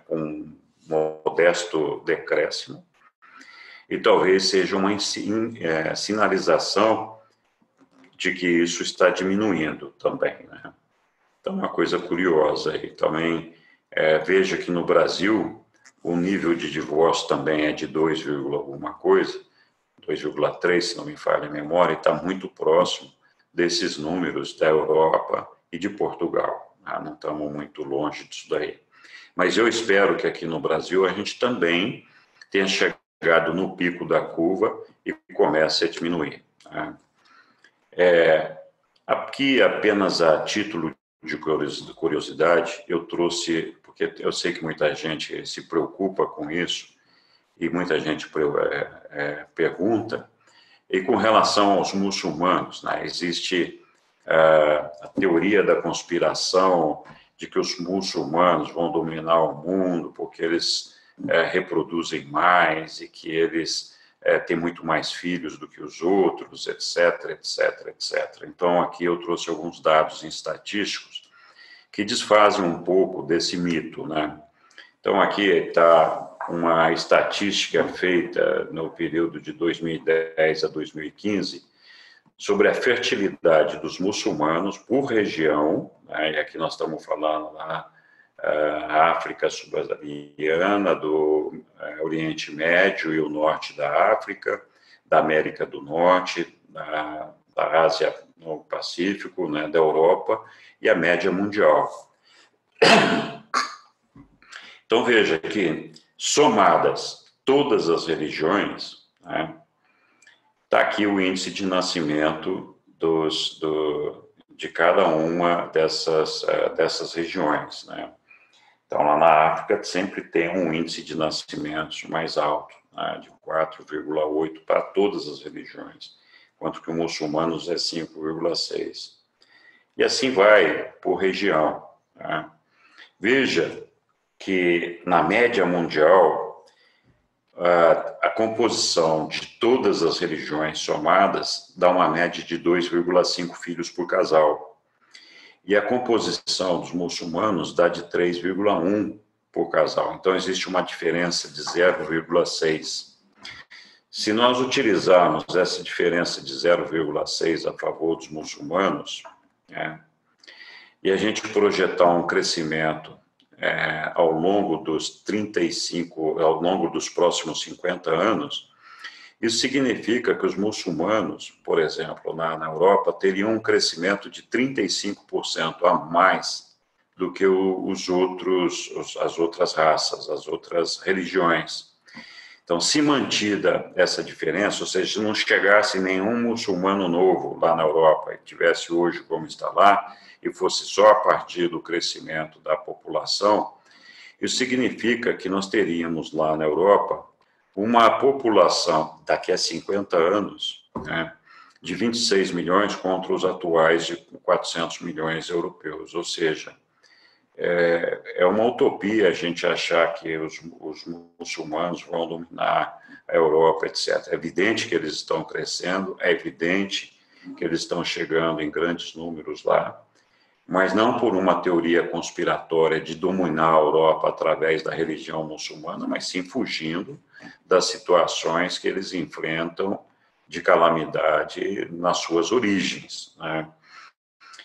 com um modesto decréscimo, e talvez seja uma sinalização de que isso está diminuindo também, né? Então, uma coisa curiosa aí. Também, veja que no Brasil, o nível de divórcio também é de 2, alguma coisa, 2,3, se não me falha a memória, e está muito próximo desses números da Europa e de Portugal. Não estamos muito longe disso daí. Mas eu espero que aqui no Brasil a gente também tenha chegado no pico da curva e comece a diminuir. Aqui, apenas a título de curiosidade, eu trouxe, porque eu sei que muita gente se preocupa com isso, e muita gente pergunta, e com relação aos muçulmanos, né, existe a teoria da conspiração de que os muçulmanos vão dominar o mundo porque eles reproduzem mais e que eles têm muito mais filhos do que os outros, etc, etc, etc. Então, aqui eu trouxe alguns dados estatísticos que desfazem um pouco desse mito, né? Então, aqui está uma estatística feita no período de 2010 a 2015 sobre a fertilidade dos muçulmanos por região, né? E aqui nós estamos falando da África subsaariana, do Oriente Médio e o norte da África, da América do Norte, da Ásia no Pacífico, né? Da Europa e a média mundial. Então, veja que, somadas todas as religiões, né, está aqui o índice de nascimento de cada uma dessas regiões, né? Então, lá na África sempre tem um índice de nascimentos mais alto, né, de 4,8 para todas as religiões, enquanto que os muçulmanos é 5,6. E assim vai por região, né? Veja que, na média mundial, a composição de todas as religiões somadas dá uma média de 2,5 filhos por casal. E a composição dos muçulmanos dá de 3,1 por casal. Então, existe uma diferença de 0,6. Se nós utilizarmos essa diferença de 0,6 a favor dos muçulmanos, e a gente projetar um crescimento ao longo dos próximos 50 anos, isso significa que os muçulmanos, por exemplo, na Europa, teriam um crescimento de 35% a mais do que as outras raças, as outras religiões. Então, se mantida essa diferença, ou seja, se não chegasse nenhum muçulmano novo lá na Europa, e tivesse hoje como está lá, e fosse só a partir do crescimento da população, isso significa que nós teríamos lá na Europa uma população, daqui a 50 anos, de 26 milhões contra os atuais de 400 milhões europeus, ou seja, é uma utopia a gente achar que os muçulmanos vão dominar a Europa, etc. É evidente que eles estão crescendo, é evidente que eles estão chegando em grandes números lá, mas não por uma teoria conspiratória de dominar a Europa através da religião muçulmana, mas sim fugindo das situações que eles enfrentam de calamidade nas suas origens, né?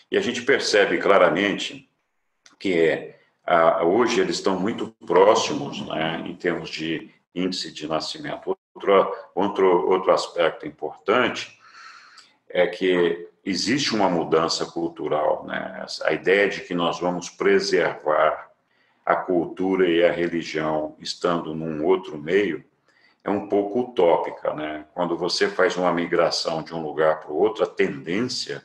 E a gente percebe claramente que hoje eles estão muito próximos, né, em termos de índice de nascimento. Outro aspecto importante é que existe uma mudança cultural, né? A ideia de que nós vamos preservar a cultura e a religião estando num outro meio é um pouco utópica, né? Quando você faz uma migração de um lugar para o outro, a tendência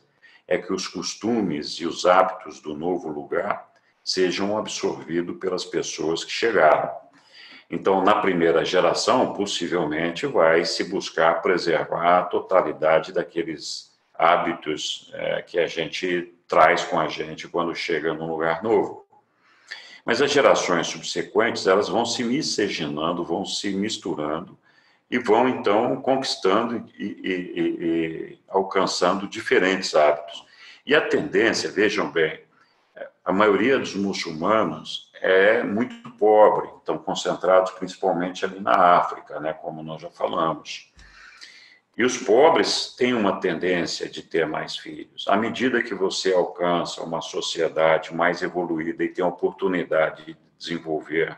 é que os costumes e os hábitos do novo lugar sejam absorvidos pelas pessoas que chegaram. Então, na primeira geração, possivelmente vai se buscar preservar a totalidade daqueles hábitos que a gente traz com a gente quando chega num lugar novo. Mas as gerações subsequentes, elas vão se miscigenando, vão se misturando e vão, então, conquistando e alcançando diferentes hábitos. E a tendência, vejam bem, a maioria dos muçulmanos é muito pobre, estão concentrados principalmente ali na África, né, como nós já falamos. E os pobres têm uma tendência de ter mais filhos. À medida que você alcança uma sociedade mais evoluída e tem a oportunidade de desenvolver,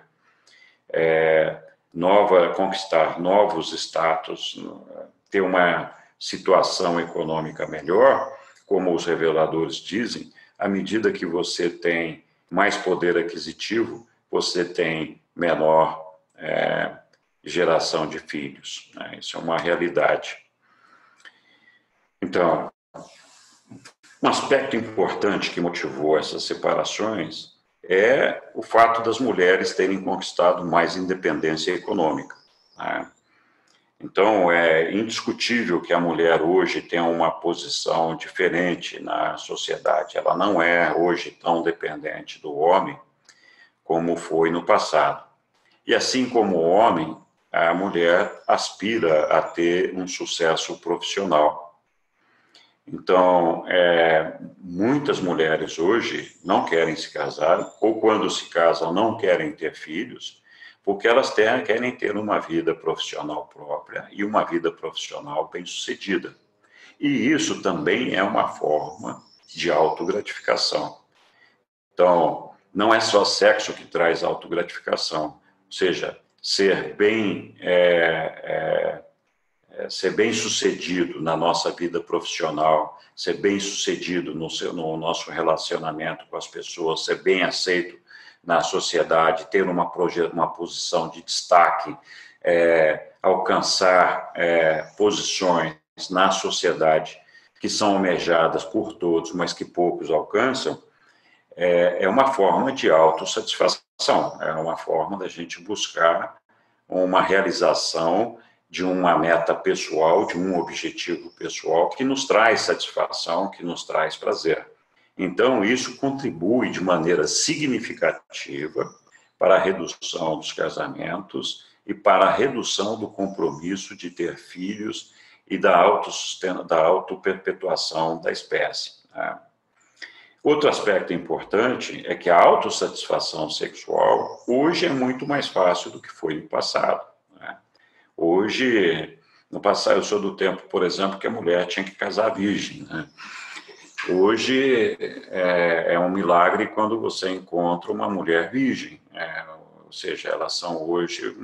conquistar novos status, ter uma situação econômica melhor, como os reveladores dizem, à medida que você tem mais poder aquisitivo, você tem menor geração de filhos, né? Isso é uma realidade. Então, um aspecto importante que motivou essas separações é o fato das mulheres terem conquistado mais independência econômica, né? Então, é indiscutível que a mulher hoje tenha uma posição diferente na sociedade. Ela não é hoje tão dependente do homem como foi no passado. E assim como o homem, a mulher aspira a ter um sucesso profissional. Então, muitas mulheres hoje não querem se casar, ou quando se casam não querem ter filhos, porque elas querem ter uma vida profissional própria e uma vida profissional bem-sucedida. E isso também é uma forma de autogratificação. Então, não é só sexo que traz autogratificação, ou seja, ser bem-sucedido na nossa vida profissional, ser bem-sucedido no nosso relacionamento com as pessoas, ser bem aceito na sociedade, ter uma posição de destaque, alcançar posições na sociedade que são almejadas por todos, mas que poucos alcançam, é uma forma de autossatisfação, é uma forma da gente buscar uma realização de uma meta pessoal, de um objetivo pessoal que nos traz satisfação, que nos traz prazer. Então, isso contribui de maneira significativa para a redução dos casamentos e para a redução do compromisso de ter filhos e da autoperpetuação da espécie. Outro aspecto importante é que a autossatisfação sexual hoje é muito mais fácil do que foi no passado. Hoje, no passado, eu sou do tempo, por exemplo, que a mulher tinha que casar virgem. Hoje é um milagre quando você encontra uma mulher virgem, ou seja, elas são hoje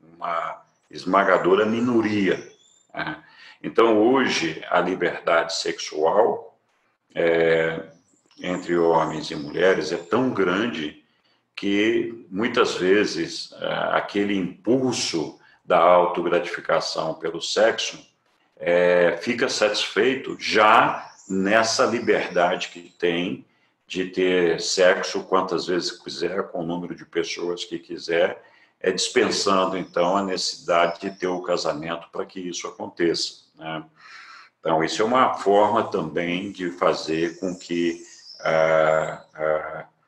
uma esmagadora minoria. Então, hoje, a liberdade sexual entre homens e mulheres é tão grande que, muitas vezes, aquele impulso da autogratificação pelo sexo fica satisfeito já nessa liberdade que tem de ter sexo quantas vezes quiser, com o número de pessoas que quiser, dispensando, então, a necessidade de ter o casamento para que isso aconteça. Então, isso é uma forma também de fazer com que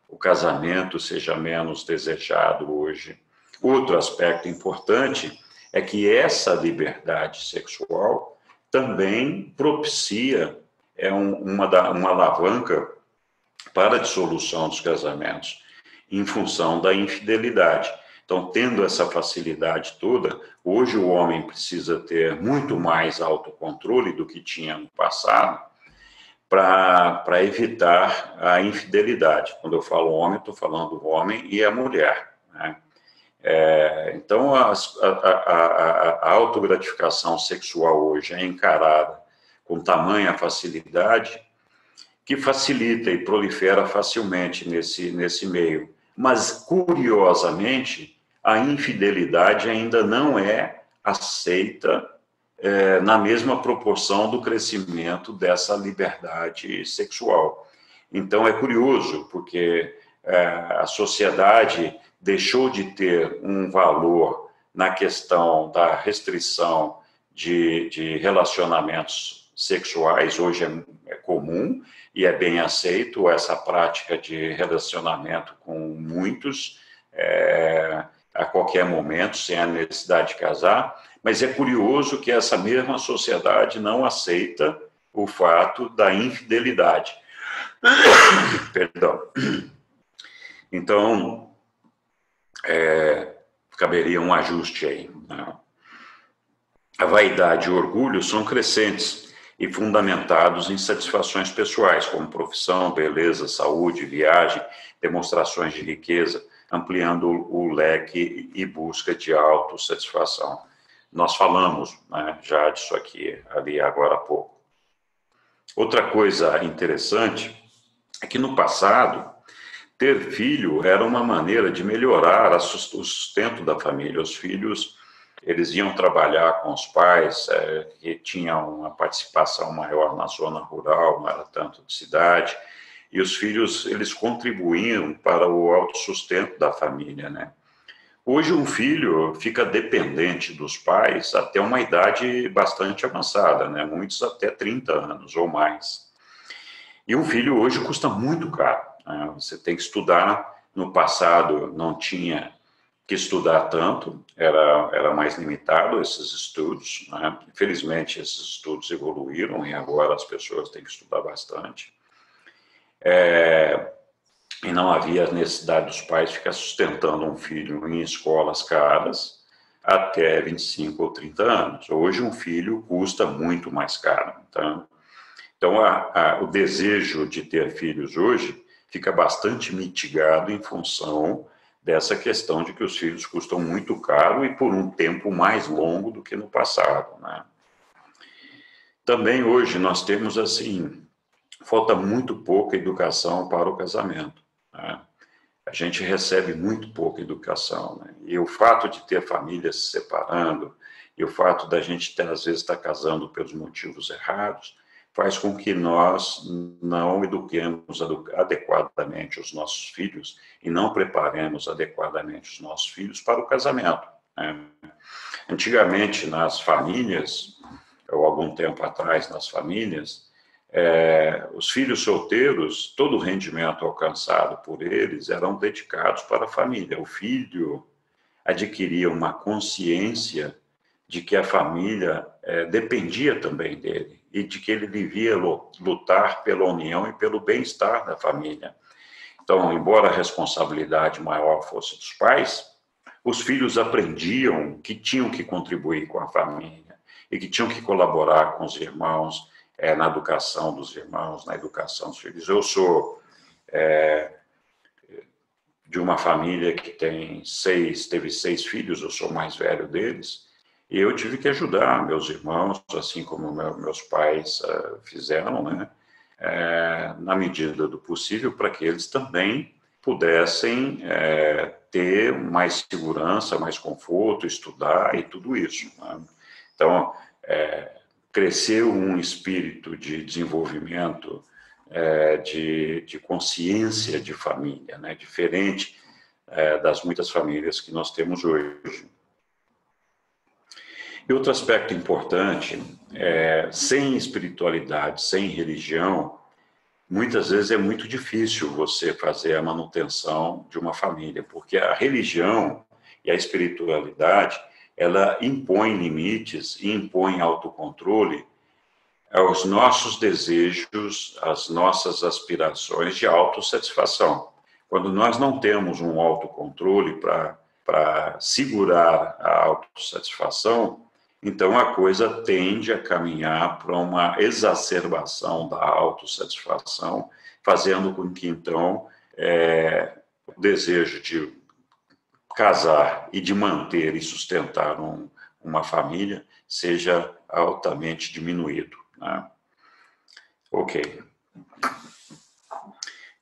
o casamento seja menos desejado hoje. Outro aspecto importante é que essa liberdade sexual também propicia uma alavanca para a dissolução dos casamentos, em função da infidelidade. Então, tendo essa facilidade toda, hoje o homem precisa ter muito mais autocontrole do que tinha no passado para evitar a infidelidade. Quando eu falo homem, estou falando o homem e a mulher. Então, a autogratificação sexual hoje é encarada com tamanha facilidade que facilita e prolifera facilmente nesse meio. Mas, curiosamente, a infidelidade ainda não é aceita na mesma proporção do crescimento dessa liberdade sexual. Então, é curioso, porque a sociedade deixou de ter um valor na questão da restrição de relacionamentos sexuais. Hoje é comum e é bem aceito essa prática de relacionamento com muitos, a qualquer momento, sem a necessidade de casar, mas é curioso que essa mesma sociedade não aceita o fato da infidelidade. Perdão. Então, caberia um ajuste aí. A vaidade e o orgulho são crescentes e fundamentados em satisfações pessoais, como profissão, beleza, saúde, viagem, demonstrações de riqueza, ampliando o leque e busca de autossatisfação. Nós falamos já disso aqui, ali agora há pouco. Outra coisa interessante é que no passado, ter filho era uma maneira de melhorar o sustento da família. Os filhos, eles iam trabalhar com os pais, que tinham uma participação maior na zona rural, não era tanto de cidade, e os filhos, eles contribuíam para o autossustento da família, Hoje, um filho fica dependente dos pais até uma idade bastante avançada, Muitos até 30 anos ou mais. E um filho hoje custa muito caro. Você tem que estudar. No passado, não tinha que estudar tanto, era mais limitado esses estudos. Infelizmente, esses estudos evoluíram e agora as pessoas têm que estudar bastante. E não havia necessidade dos pais ficar sustentando um filho em escolas caras até 25 ou 30 anos. Hoje, um filho custa muito mais caro. Então o desejo de ter filhos hoje fica bastante mitigado em função dessa questão de que os filhos custam muito caro e por um tempo mais longo do que no passado. Também hoje nós temos, falta muito pouca educação para o casamento. A gente recebe muito pouca educação. E o fato de ter famílias se separando, e o fato da gente, às vezes, estar casando pelos motivos errados, faz com que nós não eduquemos adequadamente os nossos filhos e não preparemos adequadamente os nossos filhos para o casamento. Antigamente, nas famílias, ou algum tempo atrás, nas famílias, Os filhos solteiros, todo o rendimento alcançado por eles eram dedicados para a família. O filho adquiria uma consciência de que a família dependia também dele e de que ele devia lutar pela união e pelo bem-estar da família. Então, embora a responsabilidade maior fosse dos pais, os filhos aprendiam que tinham que contribuir com a família e que tinham que colaborar com os irmãos, na educação dos irmãos, na educação dos filhos. Eu sou de uma família que teve 6 filhos, eu sou o mais velho deles, e eu tive que ajudar meus irmãos, assim como meus pais fizeram, né? Na medida do possível, para que eles também pudessem ter mais segurança, mais conforto, estudar e tudo isso, né? Então, cresceu um espírito de desenvolvimento, de consciência de família, né? Diferente das muitas famílias que nós temos hoje. E outro aspecto importante, sem espiritualidade, sem religião, muitas vezes é muito difícil você fazer a manutenção de uma família, porque a religião e a espiritualidade, ela impõe limites e impõe autocontrole aos nossos desejos, às nossas aspirações de autossatisfação. Quando nós não temos um autocontrole para segurar a autossatisfação, então a coisa tende a caminhar para uma exacerbação da autossatisfação, fazendo com que, então, o desejo de casar e de manter e sustentar uma família seja altamente diminuído, né? Ok.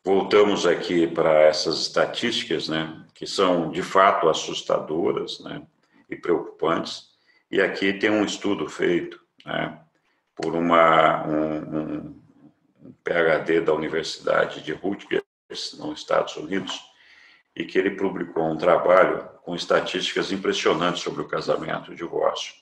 Voltamos aqui para essas estatísticas, né, que são, de fato, assustadoras, né, e preocupantes. E aqui tem um estudo feito, né, por um PhD da Universidade de Rutgers, nos Estados Unidos, e que ele publicou um trabalho com estatísticas impressionantes sobre o casamento e o divórcio.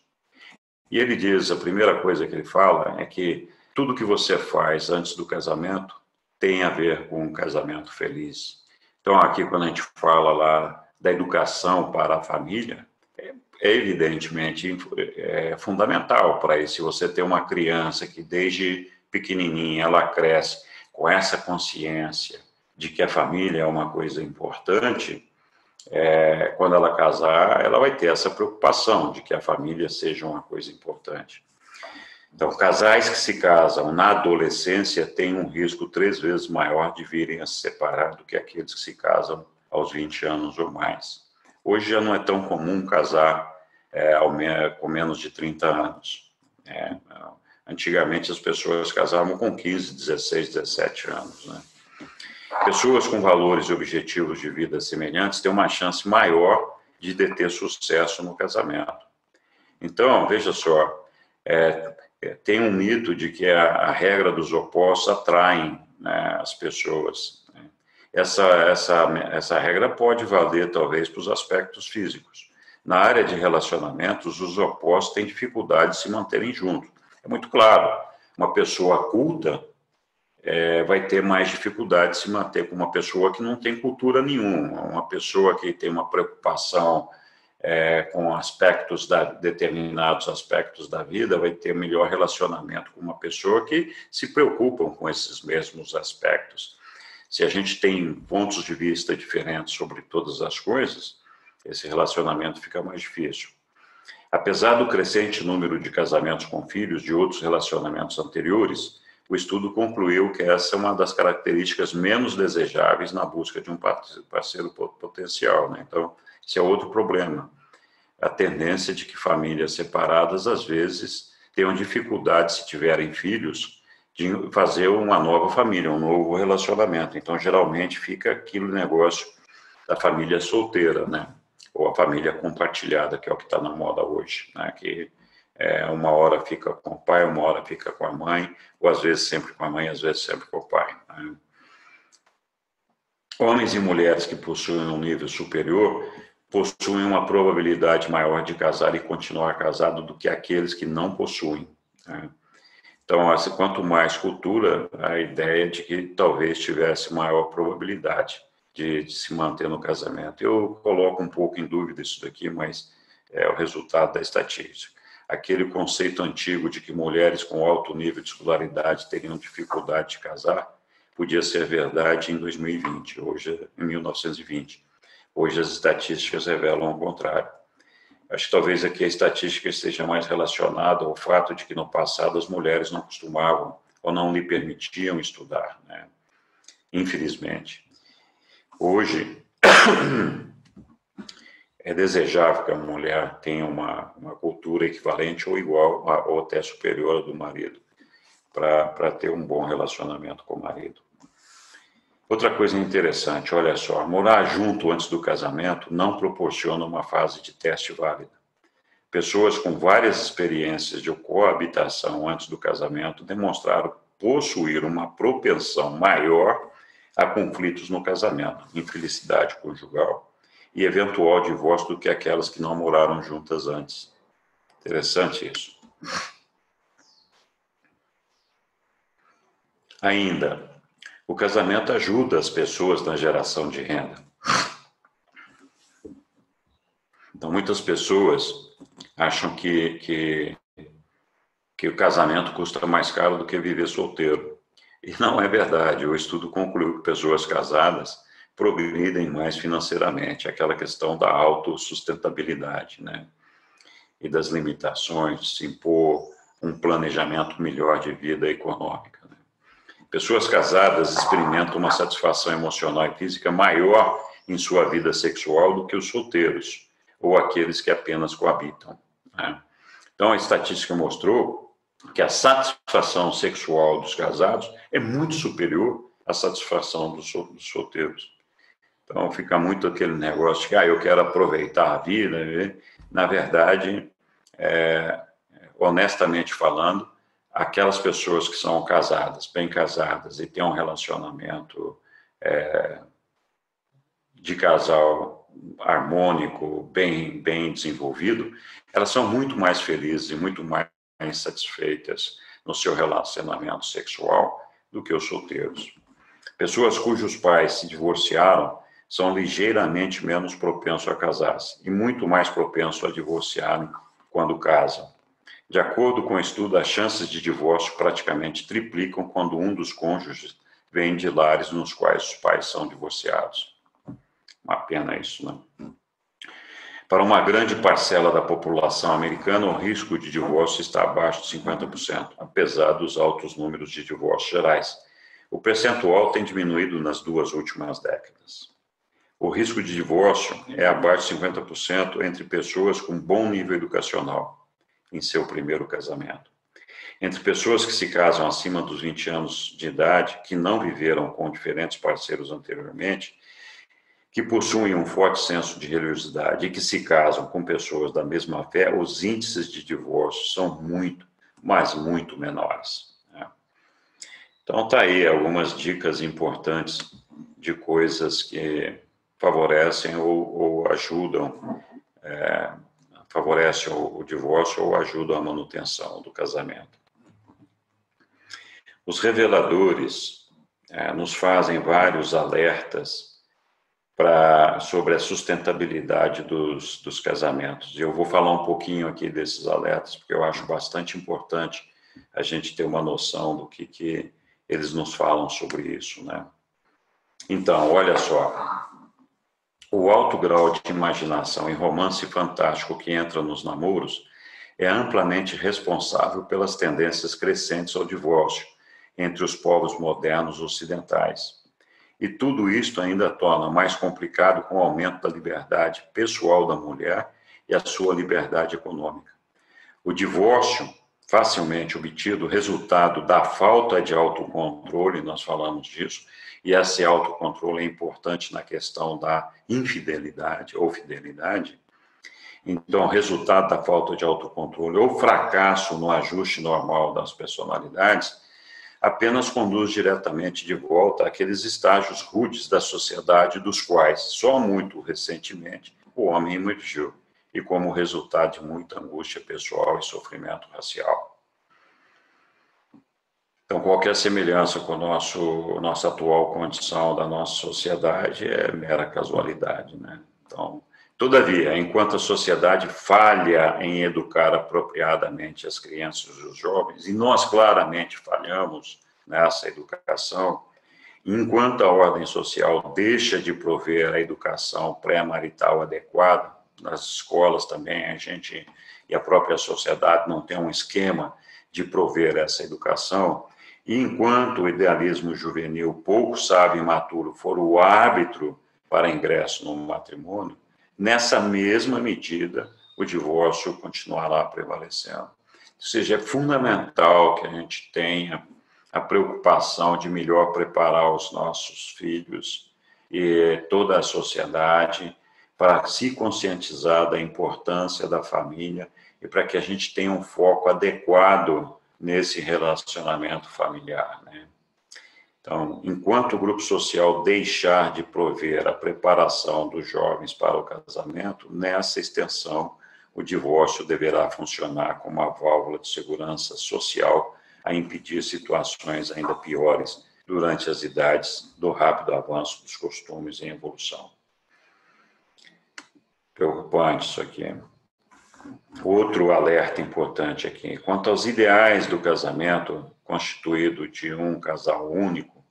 E ele diz, a primeira coisa que ele fala é que tudo que você faz antes do casamento tem a ver com um casamento feliz. Então, aqui, quando a gente fala lá da educação para a família, evidentemente fundamental para isso. Se você tem uma criança que desde pequenininha ela cresce com essa consciência de que a família é uma coisa importante, quando ela casar, ela vai ter essa preocupação de que a família seja uma coisa importante. Então, casais que se casam na adolescência têm um risco 3 vezes maior de virem a se separar do que aqueles que se casam aos 20 anos ou mais. Hoje já não é tão comum casar com menos de 30 anos. Antigamente as pessoas casavam com 15, 16, 17 anos, né? Pessoas com valores e objetivos de vida semelhantes têm uma chance maior de ter sucesso no casamento. Então, veja só, tem um mito de que a regra dos opostos atraem, né, as pessoas, né? Essa regra pode valer, talvez, para os aspectos físicos. Na área de relacionamentos, os opostos têm dificuldade de se manterem juntos. É muito claro, uma pessoa culta vai ter mais dificuldade de se manter com uma pessoa que não tem cultura nenhuma, uma pessoa que tem uma preocupação com determinados aspectos da vida, vai ter melhor relacionamento com uma pessoa que se preocupa com esses mesmos aspectos. Se a gente tem pontos de vista diferentes sobre todas as coisas, esse relacionamento fica mais difícil. Apesar do crescente número de casamentos com filhos de outros relacionamentos anteriores, o estudo concluiu que essa é uma das características menos desejáveis na busca de um parceiro potencial, né? Então, esse é outro problema. A tendência de que famílias separadas, às vezes, tenham dificuldade, se tiverem filhos, de fazer uma nova família, um novo relacionamento. Então, geralmente, fica aquele negócio da família solteira, né? Ou a família compartilhada, que é o que está na moda hoje, né? Que uma hora fica com o pai, uma hora fica com a mãe, ou às vezes sempre com a mãe, às vezes sempre com o pai, né? Homens e mulheres que possuem um nível superior possuem uma probabilidade maior de casar e continuar casado do que aqueles que não possuem, né? Então, assim, quanto mais cultura, a ideia de que talvez tivesse maior probabilidade de se manter no casamento. Eu coloco um pouco em dúvida isso daqui, mas é o resultado da estatística. Aquele conceito antigo de que mulheres com alto nível de escolaridade teriam dificuldade de casar, podia ser verdade em 2020, hoje em 1920. Hoje as estatísticas revelam o contrário. Acho que talvez aqui a estatística esteja mais relacionada ao fato de que no passado as mulheres não costumavam ou não lhe permitiam estudar, né? Infelizmente. Hoje, é desejável que a mulher tenha uma cultura equivalente ou igual ou até superior à do marido, para ter um bom relacionamento com o marido. Outra coisa interessante, olha só, morar junto antes do casamento não proporciona uma fase de teste válida. Pessoas com várias experiências de coabitação antes do casamento demonstraram possuir uma propensão maior a conflitos no casamento, infelicidade conjugal e eventual divórcio do que aquelas que não moraram juntas antes. Interessante isso. Ainda, o casamento ajuda as pessoas na geração de renda. Então, muitas pessoas acham que o casamento custa mais caro do que viver solteiro. E não é verdade. O estudo concluiu que pessoas casadas progridem mais financeiramente, aquela questão da autossustentabilidade, né? E das limitações de se impor um planejamento melhor de vida econômica, né? Pessoas casadas experimentam uma satisfação emocional e física maior em sua vida sexual do que os solteiros, ou aqueles que apenas coabitam, né? Então, a estatística mostrou que a satisfação sexual dos casados é muito superior à satisfação dos solteiros. Então, fica muito aquele negócio de que eu quero aproveitar a vida, né? Na verdade, honestamente falando, aquelas pessoas que são casadas, bem casadas, e têm um relacionamento de casal harmônico, bem desenvolvido, elas são muito mais felizes e muito mais satisfeitas no seu relacionamento sexual do que os solteiros. Pessoas cujos pais se divorciaram são ligeiramente menos propensos a casar-se e muito mais propensos a divorciarem quando casam. De acordo com o estudo, as chances de divórcio praticamente triplicam quando um dos cônjuges vem de lares nos quais os pais são divorciados. Uma pena isso, né? Para uma grande parcela da população americana, o risco de divórcio está abaixo de 50%, apesar dos altos números de divórcios gerais. O percentual tem diminuído nas 2 últimas décadas. O risco de divórcio é abaixo de 50% entre pessoas com bom nível educacional em seu primeiro casamento. Entre pessoas que se casam acima dos 20 anos de idade, que não viveram com diferentes parceiros anteriormente, que possuem um forte senso de religiosidade e que se casam com pessoas da mesma fé, os índices de divórcio são muito, mas muito menores, né? Então, tá aí algumas dicas importantes de coisas que favorecem ou ajudam, favorecem o divórcio ou ajudam a manutenção do casamento. Os reveladores nos fazem vários alertas sobre a sustentabilidade dos casamentos. E eu vou falar um pouquinho aqui desses alertas, porque eu acho bastante importante a gente ter uma noção do que eles nos falam sobre isso, né? Então, olha só, o alto grau de imaginação e romance fantástico que entra nos namoros é amplamente responsável pelas tendências crescentes ao divórcio entre os povos modernos ocidentais. E tudo isso ainda torna mais complicado com o aumento da liberdade pessoal da mulher e a sua liberdade econômica. O divórcio, facilmente obtido, resultado da falta de autocontrole, nós falamos disso, e esse autocontrole é importante na questão da infidelidade ou fidelidade. Então, resultado da falta de autocontrole ou fracasso no ajuste normal das personalidades apenas conduz diretamente de volta àqueles estágios rudes da sociedade dos quais, só muito recentemente, o homem emergiu, e como resultado de muita angústia pessoal e sofrimento racial. Então, qualquer semelhança com nossa atual condição da nossa sociedade é mera casualidade, né? Então, todavia, enquanto a sociedade falha em educar apropriadamente as crianças e os jovens, e nós claramente falhamos nessa educação, enquanto a ordem social deixa de prover a educação pré-marital adequada, nas escolas também a gente e a própria sociedade não tem um esquema de prover essa educação, e enquanto o idealismo juvenil pouco sábio e imaturo for o árbitro para ingresso no matrimônio, nessa mesma medida o divórcio continuará prevalecendo. Ou seja, é fundamental que a gente tenha a preocupação de melhor preparar os nossos filhos e toda a sociedade para se conscientizar da importância da família e para que a gente tenha um foco adequado nesse relacionamento familiar, né? Então, enquanto o grupo social deixar de prover a preparação dos jovens para o casamento, nessa extensão, o divórcio deverá funcionar como uma válvula de segurança social a impedir situações ainda piores durante as idades do rápido avanço dos costumes em evolução. Preocupante isso aqui. Outro alerta importante aqui, quanto aos ideais do casamento constituído de um casal único,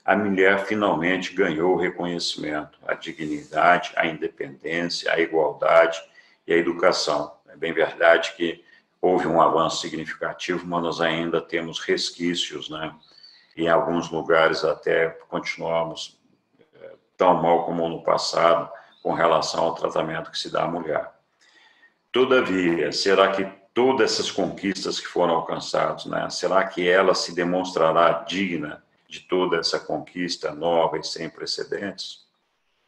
a mulher finalmente ganhou o reconhecimento, a dignidade, a independência, a igualdade e a educação. É bem verdade que houve um avanço significativo, mas nós ainda temos resquícios, né? Em alguns lugares até continuamos tão mal como no passado com relação ao tratamento que se dá à mulher. Todavia, será que todas essas conquistas que foram alcançadas, né, será que ela se demonstrará digna de toda essa conquista nova e sem precedentes?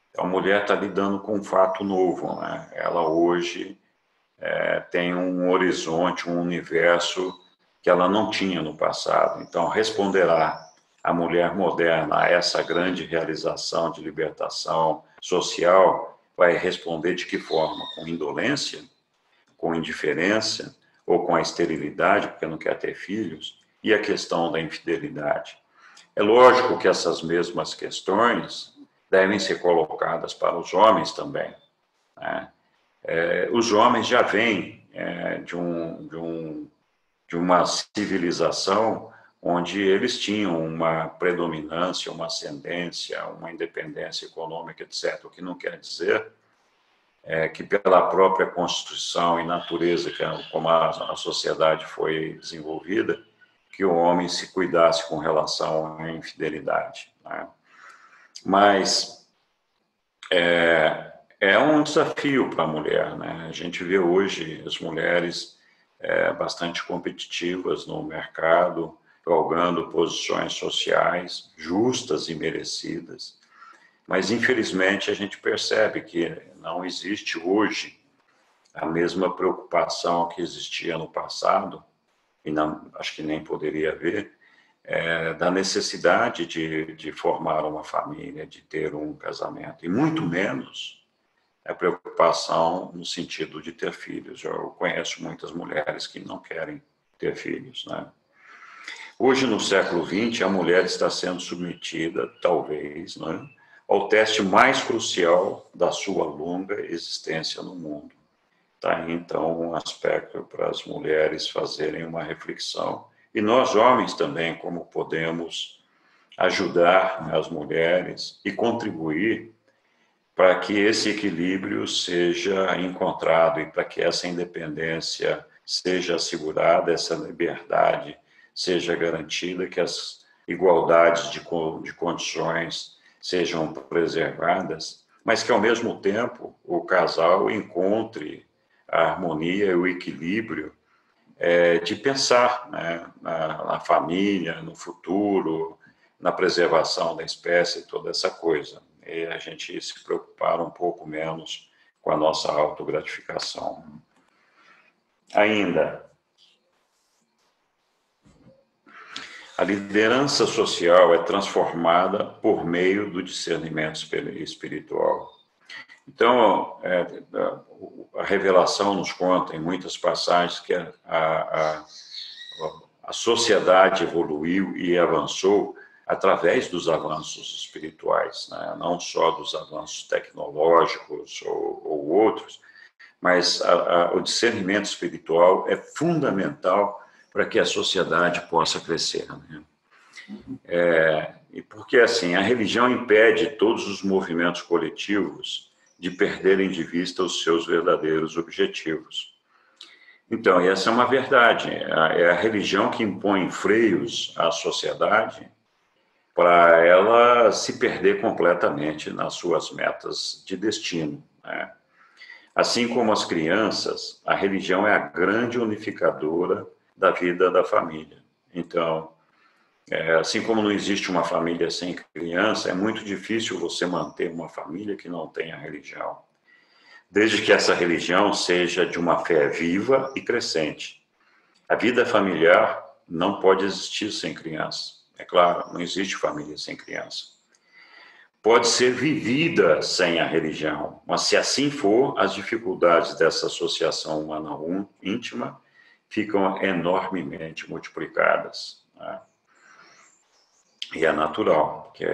Então, a mulher está lidando com um fato novo, né? Ela hoje tem um horizonte, um universo que ela não tinha no passado. Então, responderá a mulher moderna a essa grande realização de libertação social, vai responder de que forma? Com indolência? Com indiferença? Ou com a esterilidade, porque não quer ter filhos? E a questão da infidelidade? É lógico que essas mesmas questões devem ser colocadas para os homens também, né? Os homens já vêm de uma civilização onde eles tinham uma predominância, uma ascendência, uma independência econômica, etc. O que não quer dizer que pela própria constituição e natureza, como a sociedade foi desenvolvida, que o homem se cuidasse com relação à infidelidade, né? Mas é um desafio para a mulher, né? A gente vê hoje as mulheres bastante competitivas no mercado, galgando posições sociais justas e merecidas, mas infelizmente a gente percebe que não existe hoje a mesma preocupação que existia no passado, e não, acho que nem poderia haver, da necessidade de formar uma família, de ter um casamento, e muito menos a preocupação no sentido de ter filhos. Eu conheço muitas mulheres que não querem ter filhos, né? Hoje, no século XX, a mulher está sendo submetida, talvez, né, ao teste mais crucial da sua longa existência no mundo. Tá aí, então, um aspecto para as mulheres fazerem uma reflexão. E nós, homens, também, como podemos ajudar as mulheres e contribuir para que esse equilíbrio seja encontrado e para que essa independência seja assegurada, essa liberdade seja garantida, que as igualdades de condições sejam preservadas, mas que, ao mesmo tempo, o casal encontre a harmonia e o equilíbrio de pensar, né, na família, no futuro, na preservação da espécie, toda essa coisa. E a gente se preocupar um pouco menos com a nossa autogratificação. Ainda, a liderança social é transformada por meio do discernimento espiritual. Então, a revelação nos conta, em muitas passagens, que a sociedade evoluiu e avançou através dos avanços espirituais, né? Não só dos avanços tecnológicos ou outros, mas o discernimento espiritual é fundamental para que a sociedade possa crescer, né? E porque, assim, a religião impede todos os movimentos coletivos de perderem de vista os seus verdadeiros objetivos. Então, essa é uma verdade. É a religião que impõe freios à sociedade para ela se perder completamente nas suas metas de destino, né? Assim como as crianças, a religião é a grande unificadora da vida da família. Então, assim como não existe uma família sem criança, é muito difícil você manter uma família que não tenha religião, desde que essa religião seja de uma fé viva e crescente. A vida familiar não pode existir sem criança. É claro, não existe família sem criança. Pode ser vivida sem a religião, mas se assim for, as dificuldades dessa associação humana íntima ficam enormemente multiplicadas, né? E é natural, que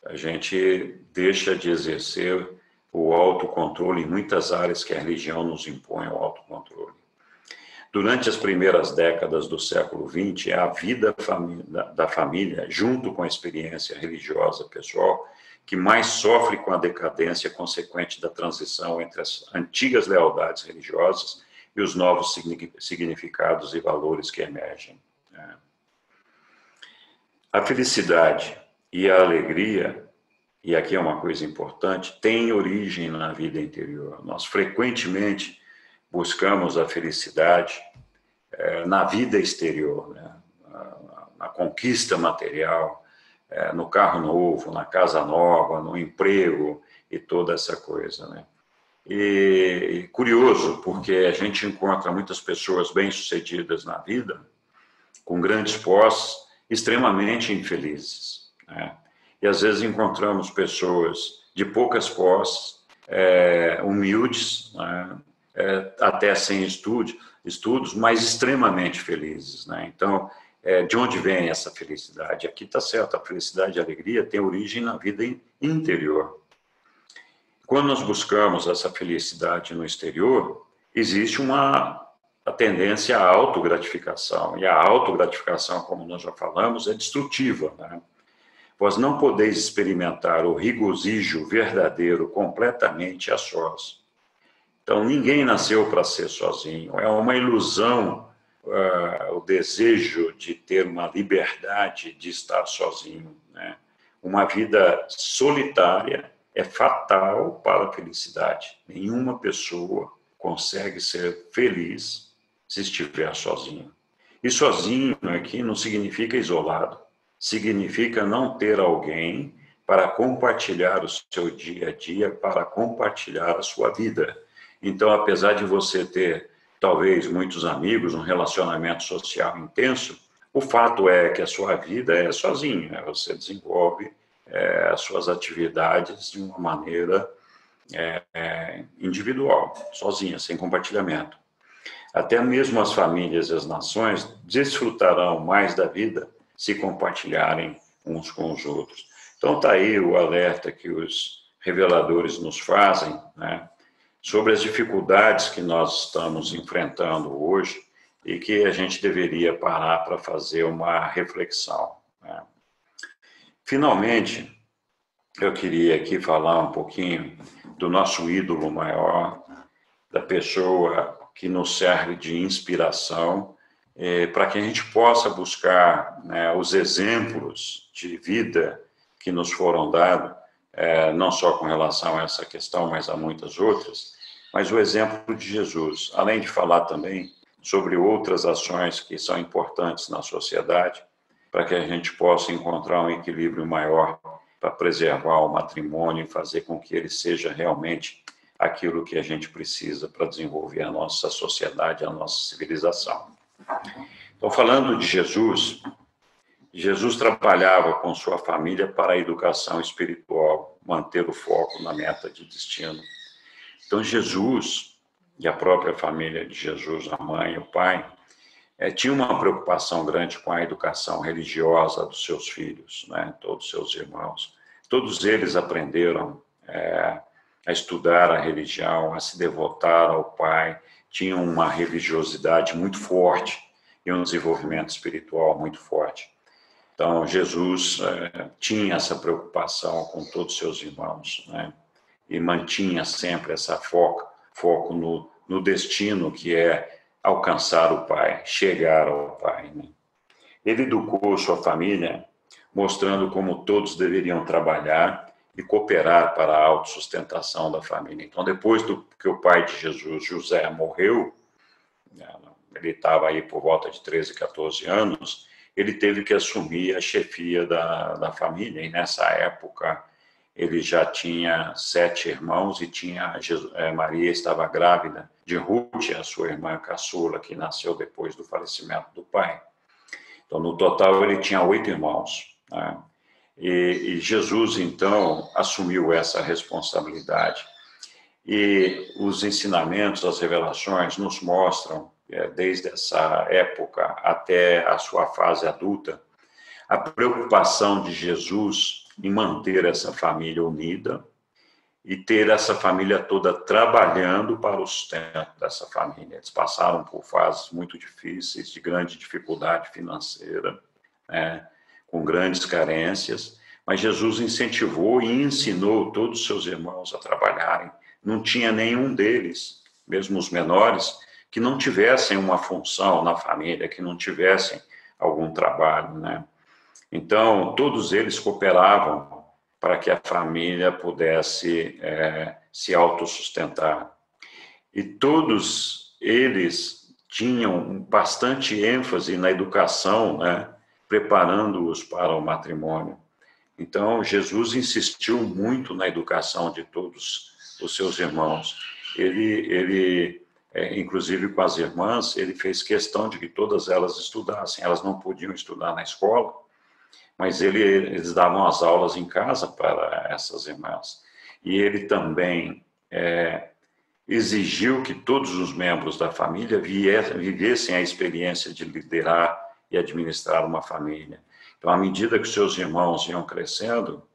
a gente deixa de exercer o autocontrole em muitas áreas que a religião nos impõe o autocontrole. Durante as primeiras décadas do século XX, a vida da família, junto com a experiência religiosa pessoal, que mais sofre com a decadência consequente da transição entre as antigas lealdades religiosas e os novos significados e valores que emergem. A felicidade e a alegria, e aqui é uma coisa importante, têm origem na vida interior. Nós frequentemente buscamos a felicidade na vida exterior, né? Na conquista material, no carro novo, na casa nova, no emprego e toda essa coisa, né? E curioso, porque a gente encontra muitas pessoas bem-sucedidas na vida, com grandes posses, extremamente infelizes, né? E às vezes encontramos pessoas de poucas posses, humildes, né? Até sem estudos, mas extremamente felizes, né? Então, de onde vem essa felicidade? Aqui está certo, a felicidade e a alegria têm origem na vida interior. Quando nós buscamos essa felicidade no exterior, existe a tendência à autogratificação, e a autogratificação, como nós já falamos, é destrutiva, né? Vós não podeis experimentar o regozijo verdadeiro completamente a sós. Então, ninguém nasceu para ser sozinho. É uma ilusão o desejo de ter uma liberdade de estar sozinho, né? Uma vida solitária é fatal para a felicidade. Nenhuma pessoa consegue ser feliz se estiver sozinho. E sozinho aqui não significa isolado. Significa não ter alguém para compartilhar o seu dia a dia, para compartilhar a sua vida. Então, apesar de você ter, talvez, muitos amigos, um relacionamento social intenso, o fato é que a sua vida é sozinha, né? Você desenvolve as suas atividades de uma maneira individual, sozinha, sem compartilhamento. Até mesmo as famílias e as nações desfrutarão mais da vida se compartilharem uns com os outros. Então, está aí o alerta que os reveladores nos fazem, né, sobre as dificuldades que nós estamos enfrentando hoje e que a gente deveria parar para fazer uma reflexão, né. Finalmente, eu queria aqui falar um pouquinho do nosso ídolo maior, da pessoa que nos serve de inspiração, para que a gente possa buscar, né, os exemplos de vida que nos foram dados, não só com relação a essa questão, mas a muitas outras, mas o exemplo de Jesus, além de falar também sobre outras ações que são importantes na sociedade, para que a gente possa encontrar um equilíbrio maior para preservar o matrimônio e fazer com que ele seja realmente aquilo que a gente precisa para desenvolver a nossa sociedade, a nossa civilização. Então, falando de Jesus, Jesus trabalhava com sua família para a educação espiritual, manter o foco na meta de destino. Então, Jesus e a própria família de Jesus, a mãe e o pai, tinha uma preocupação grande com a educação religiosa dos seus filhos, né? Todos os seus irmãos. Todos eles aprenderam a estudar a religião, a se devotar ao Pai, tinham uma religiosidade muito forte e um desenvolvimento espiritual muito forte. Então, Jesus tinha essa preocupação com todos os seus irmãos, né? E mantinha sempre essa foco no destino, que é alcançar o Pai, chegar ao Pai, né? Ele educou sua família, mostrando como todos deveriam trabalhar e cooperar para a autossustentação da família. Então, depois que o pai de Jesus, José, morreu, ele estava aí por volta de 13, 14 anos, ele teve que assumir a chefia da família, e nessa época ele já tinha 7 irmãos e Maria estava grávida de Ruth, a sua irmã caçula, que nasceu depois do falecimento do pai. Então, no total, ele tinha 8 irmãos, né? E Jesus, então, assumiu essa responsabilidade. E os ensinamentos, as revelações nos mostram, desde essa época até a sua fase adulta, a preocupação de Jesus em manter essa família unida e ter essa família toda trabalhando para o sustento dessa família. Eles passaram por fases muito difíceis, de grande dificuldade financeira, né, com grandes carências, mas Jesus incentivou e ensinou todos os seus irmãos a trabalharem. Não tinha nenhum deles, mesmo os menores, que não tivessem uma função na família, que não tivessem algum trabalho, né? Então, todos eles cooperavam para que a família pudesse se autossustentar. E todos eles tinham bastante ênfase na educação, né, preparando-os para o matrimônio. Então, Jesus insistiu muito na educação de todos os seus irmãos. Inclusive com as irmãs, ele fez questão de que todas elas estudassem. Elas não podiam estudar na escola, mas eles davam as aulas em casa para essas irmãs. E ele também exigiu que todos os membros da família vivessem a experiência de liderar e administrar uma família. Então, à medida que seus irmãos iam crescendo,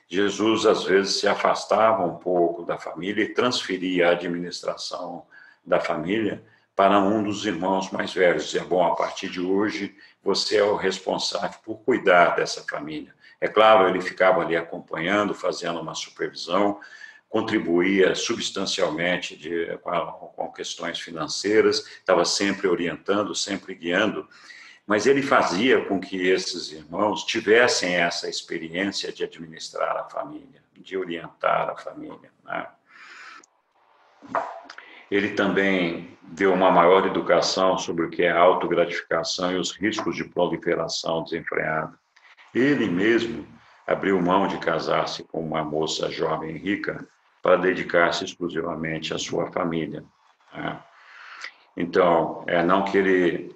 Jesus, às vezes, se afastava um pouco da família e transferia a administração da família para um dos irmãos mais velhos. Dizia, bom, a partir de hoje, você é o responsável por cuidar dessa família. É claro, ele ficava ali acompanhando, fazendo uma supervisão, contribuía substancialmente com questões financeiras, estava sempre orientando, sempre guiando, mas ele fazia com que esses irmãos tivessem essa experiência de administrar a família, de orientar a família, né? Ele também deu uma maior educação sobre o que é a autogratificação e os riscos de proliferação desenfreada. Ele mesmo abriu mão de casar-se com uma moça jovem e rica para dedicar-se exclusivamente à sua família, né? Então, não que ele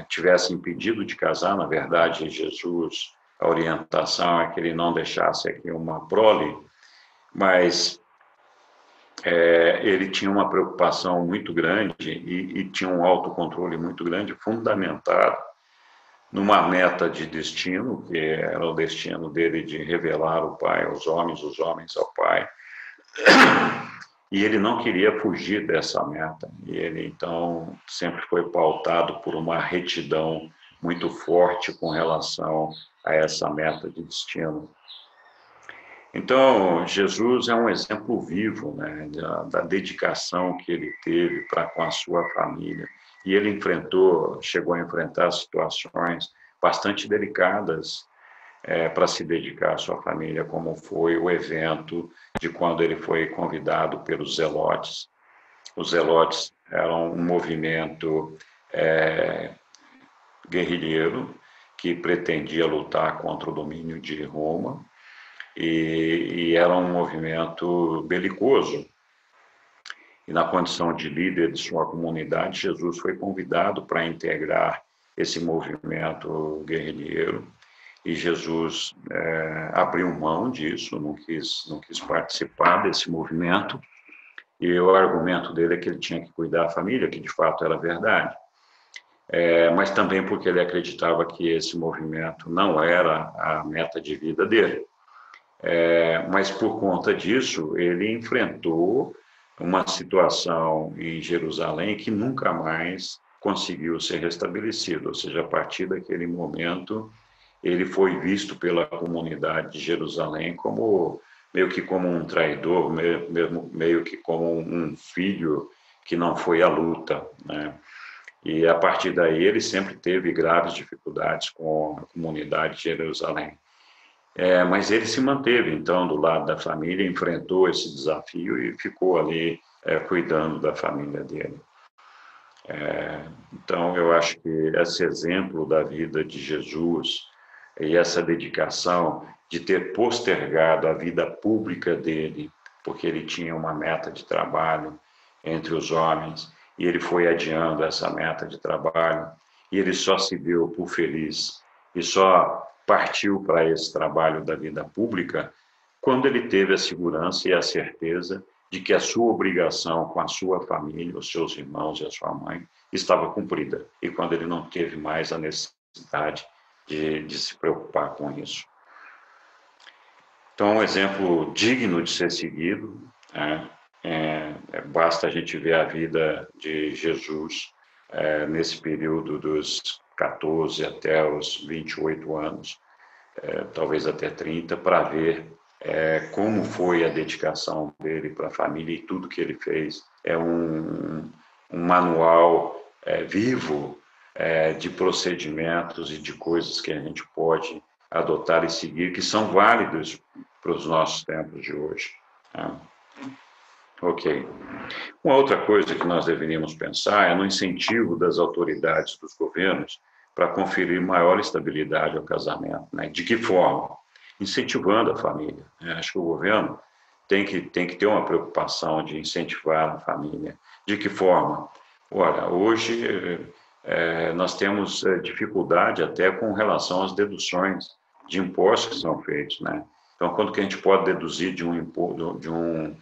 tivesse impedido de casar, na verdade, Jesus, a orientação é que ele não deixasse aqui uma prole, mas ele tinha uma preocupação muito grande e tinha um autocontrole muito grande, fundamentado numa meta de destino, que era o destino dele de revelar o Pai aos homens, os homens ao Pai. E ele não queria fugir dessa meta. E ele, então, sempre foi pautado por uma retidão muito forte com relação a essa meta de destino. Então, Jesus é um exemplo vivo, né, da dedicação que ele teve para com a sua família. E ele chegou a enfrentar situações bastante delicadas para se dedicar à sua família, como foi o evento de quando ele foi convidado pelos Zelotes. Os Zelotes eram um movimento guerrilheiro que pretendia lutar contra o domínio de Roma, e era um movimento belicoso. E na condição de líder de sua comunidade, Jesus foi convidado para integrar esse movimento guerrilheiro, e Jesus abriu mão disso, não quis participar desse movimento, e o argumento dele é que ele tinha que cuidar da família, que de fato era verdade. mas também porque ele acreditava que esse movimento não era a meta de vida dele. Mas por conta disso, ele enfrentou uma situação em Jerusalém que nunca mais conseguiu ser restabelecido, ou seja, a partir daquele momento, ele foi visto pela comunidade de Jerusalém como meio que como um traidor, meio que como um filho que não foi à luta, né? E a partir daí ele sempre teve graves dificuldades com a comunidade de Jerusalém. Mas ele se manteve, então, do lado da família, enfrentou esse desafio e ficou ali cuidando da família dele. Então, eu acho que esse exemplo da vida de Jesus e essa dedicação de ter postergado a vida pública dele, porque ele tinha uma meta de trabalho entre os homens, e ele foi adiando essa meta de trabalho, e ele só se deu por feliz, e só partiu para esse trabalho da vida pública quando ele teve a segurança e a certeza de que a sua obrigação com a sua família, os seus irmãos e a sua mãe estava cumprida, e quando ele não teve mais a necessidade de se preocupar com isso. Então, um exemplo digno de ser seguido, basta a gente ver a vida de Jesus nesse período dos 14 até os 28 anos, talvez até 30, para ver como foi a dedicação dele para a família e tudo que ele fez. É um manual vivo de procedimentos e de coisas que a gente pode adotar e seguir, que são válidos para os nossos tempos de hoje. Ok. Uma outra coisa que nós deveríamos pensar é no incentivo das autoridades dos governos para conferir maior estabilidade ao casamento, né? De que forma? Incentivando a família, né? Acho que o governo tem que ter uma preocupação de incentivar a família. De que forma? Ora, hoje nós temos dificuldade até com relação às deduções de impostos que são feitos, né? Então, quanto que a gente pode deduzir de um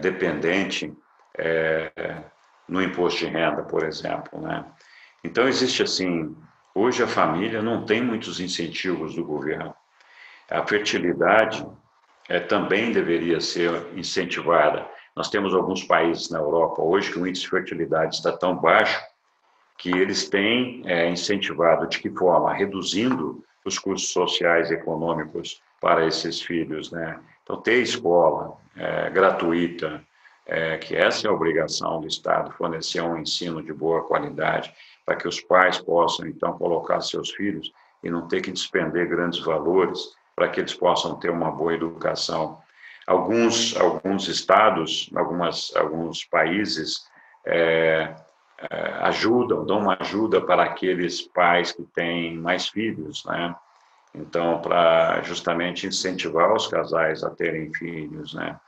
dependente no imposto de renda, por exemplo, né? Então, existe assim, hoje a família não tem muitos incentivos do governo. A fertilidade também deveria ser incentivada. Nós temos alguns países na Europa hoje que o índice de fertilidade está tão baixo que eles têm incentivado, de que forma? Reduzindo os custos sociais e econômicos para esses filhos, né? Então, ter escola gratuita, que essa é a obrigação do Estado, fornecer um ensino de boa qualidade, para que os pais possam, então, colocar seus filhos e não ter que despender grandes valores para que eles possam ter uma boa educação. Alguns estados, alguns países dão uma ajuda para aqueles pais que têm mais filhos, né? Então, para justamente incentivar os casais a terem filhos, né?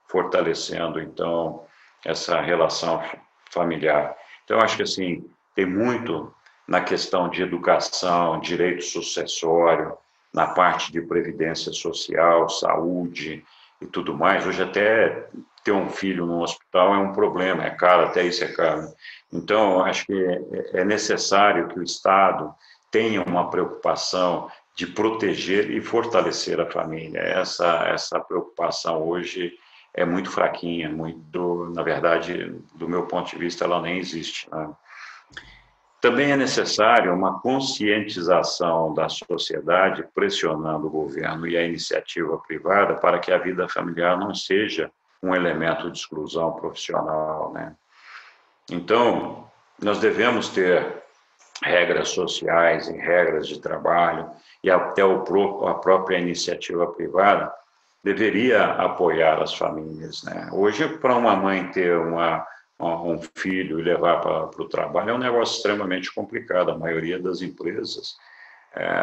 Fortalecendo, então, essa relação familiar. Então, eu acho que, assim, tem muito na questão de educação, direito sucessório, na parte de previdência social, saúde e tudo mais. Hoje, até ter um filho no hospital é um problema, é caro, até isso é caro. Então, eu acho que é necessário que o Estado tenha uma preocupação de proteger e fortalecer a família. Essa preocupação hoje é muito fraquinha, na verdade, do meu ponto de vista, ela nem existe, né? Também é necessário uma conscientização da sociedade, pressionando o governo e a iniciativa privada para que a vida familiar não seja um elemento de exclusão profissional, né? Então, nós devemos ter regras sociais e regras de trabalho, e até a própria iniciativa privada deveria apoiar as famílias, né? Hoje, para uma mãe ter um filho e levar para o trabalho é um negócio extremamente complicado. A maioria das empresas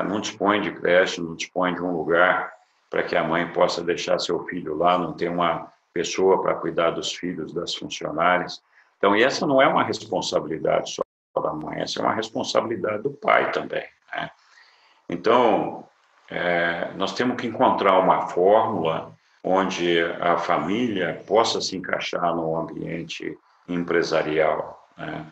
não dispõe de creche, não dispõe de um lugar para que a mãe possa deixar seu filho lá, não tem uma pessoa para cuidar dos filhos, das funcionárias. Então, e essa não é uma responsabilidade só da mãe, essa é uma responsabilidade do pai também, né? Então, nós temos que encontrar uma fórmula onde a família possa se encaixar no ambiente empresarial, né?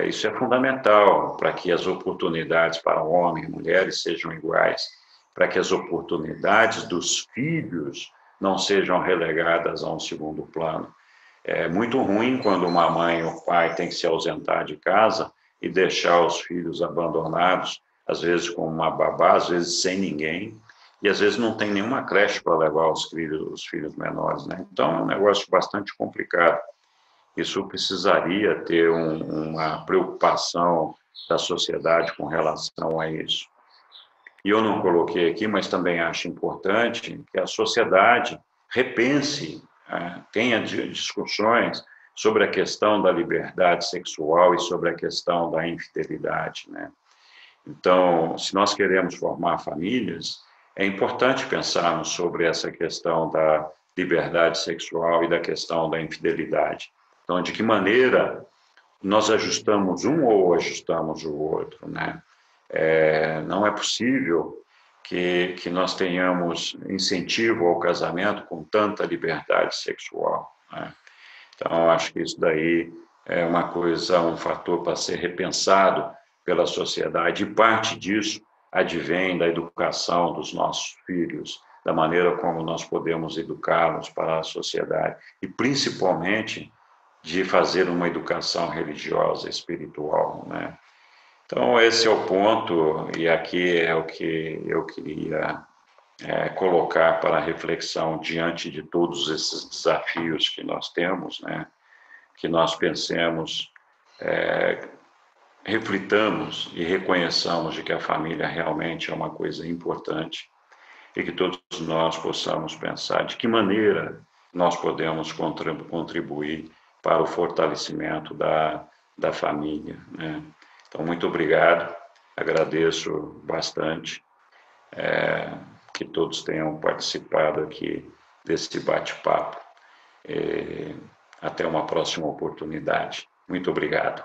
Isso é fundamental para que as oportunidades para homens e mulheres sejam iguais, para que as oportunidades dos filhos não sejam relegadas a um segundo plano. É muito ruim quando uma mãe ou pai tem que se ausentar de casa e deixar os filhos abandonados, às vezes com uma babá, às vezes sem ninguém, e às vezes não tem nenhuma creche para levar os filhos menores, né? Então é um negócio bastante complicado. Isso precisaria ter uma preocupação da sociedade com relação a isso. E eu não coloquei aqui, mas também acho importante que a sociedade repense, tenha discussões sobre a questão da liberdade sexual e sobre a questão da infidelidade, né? Então, se nós queremos formar famílias, é importante pensarmos sobre essa questão da liberdade sexual e da questão da infidelidade. Então, de que maneira nós ajustamos um ou ajustamos o outro, né? Não é possível que nós tenhamos incentivo ao casamento com tanta liberdade sexual, né? Então, acho que isso daí é uma coisa, um fator para ser repensado pela sociedade, e parte disso advém da educação dos nossos filhos, da maneira como nós podemos educá-los para a sociedade, e principalmente de fazer uma educação religiosa, espiritual, né? Então, esse é o ponto, e aqui é o que eu queria colocar para reflexão diante de todos esses desafios que nós temos, né? Que nós pensemos, reflitamos e reconheçamos de que a família realmente é uma coisa importante e que todos nós possamos pensar de que maneira nós podemos contribuir para o fortalecimento da família, né? Então, muito obrigado, agradeço bastante que todos tenham participado aqui desse bate-papo. Até uma próxima oportunidade. Muito obrigado.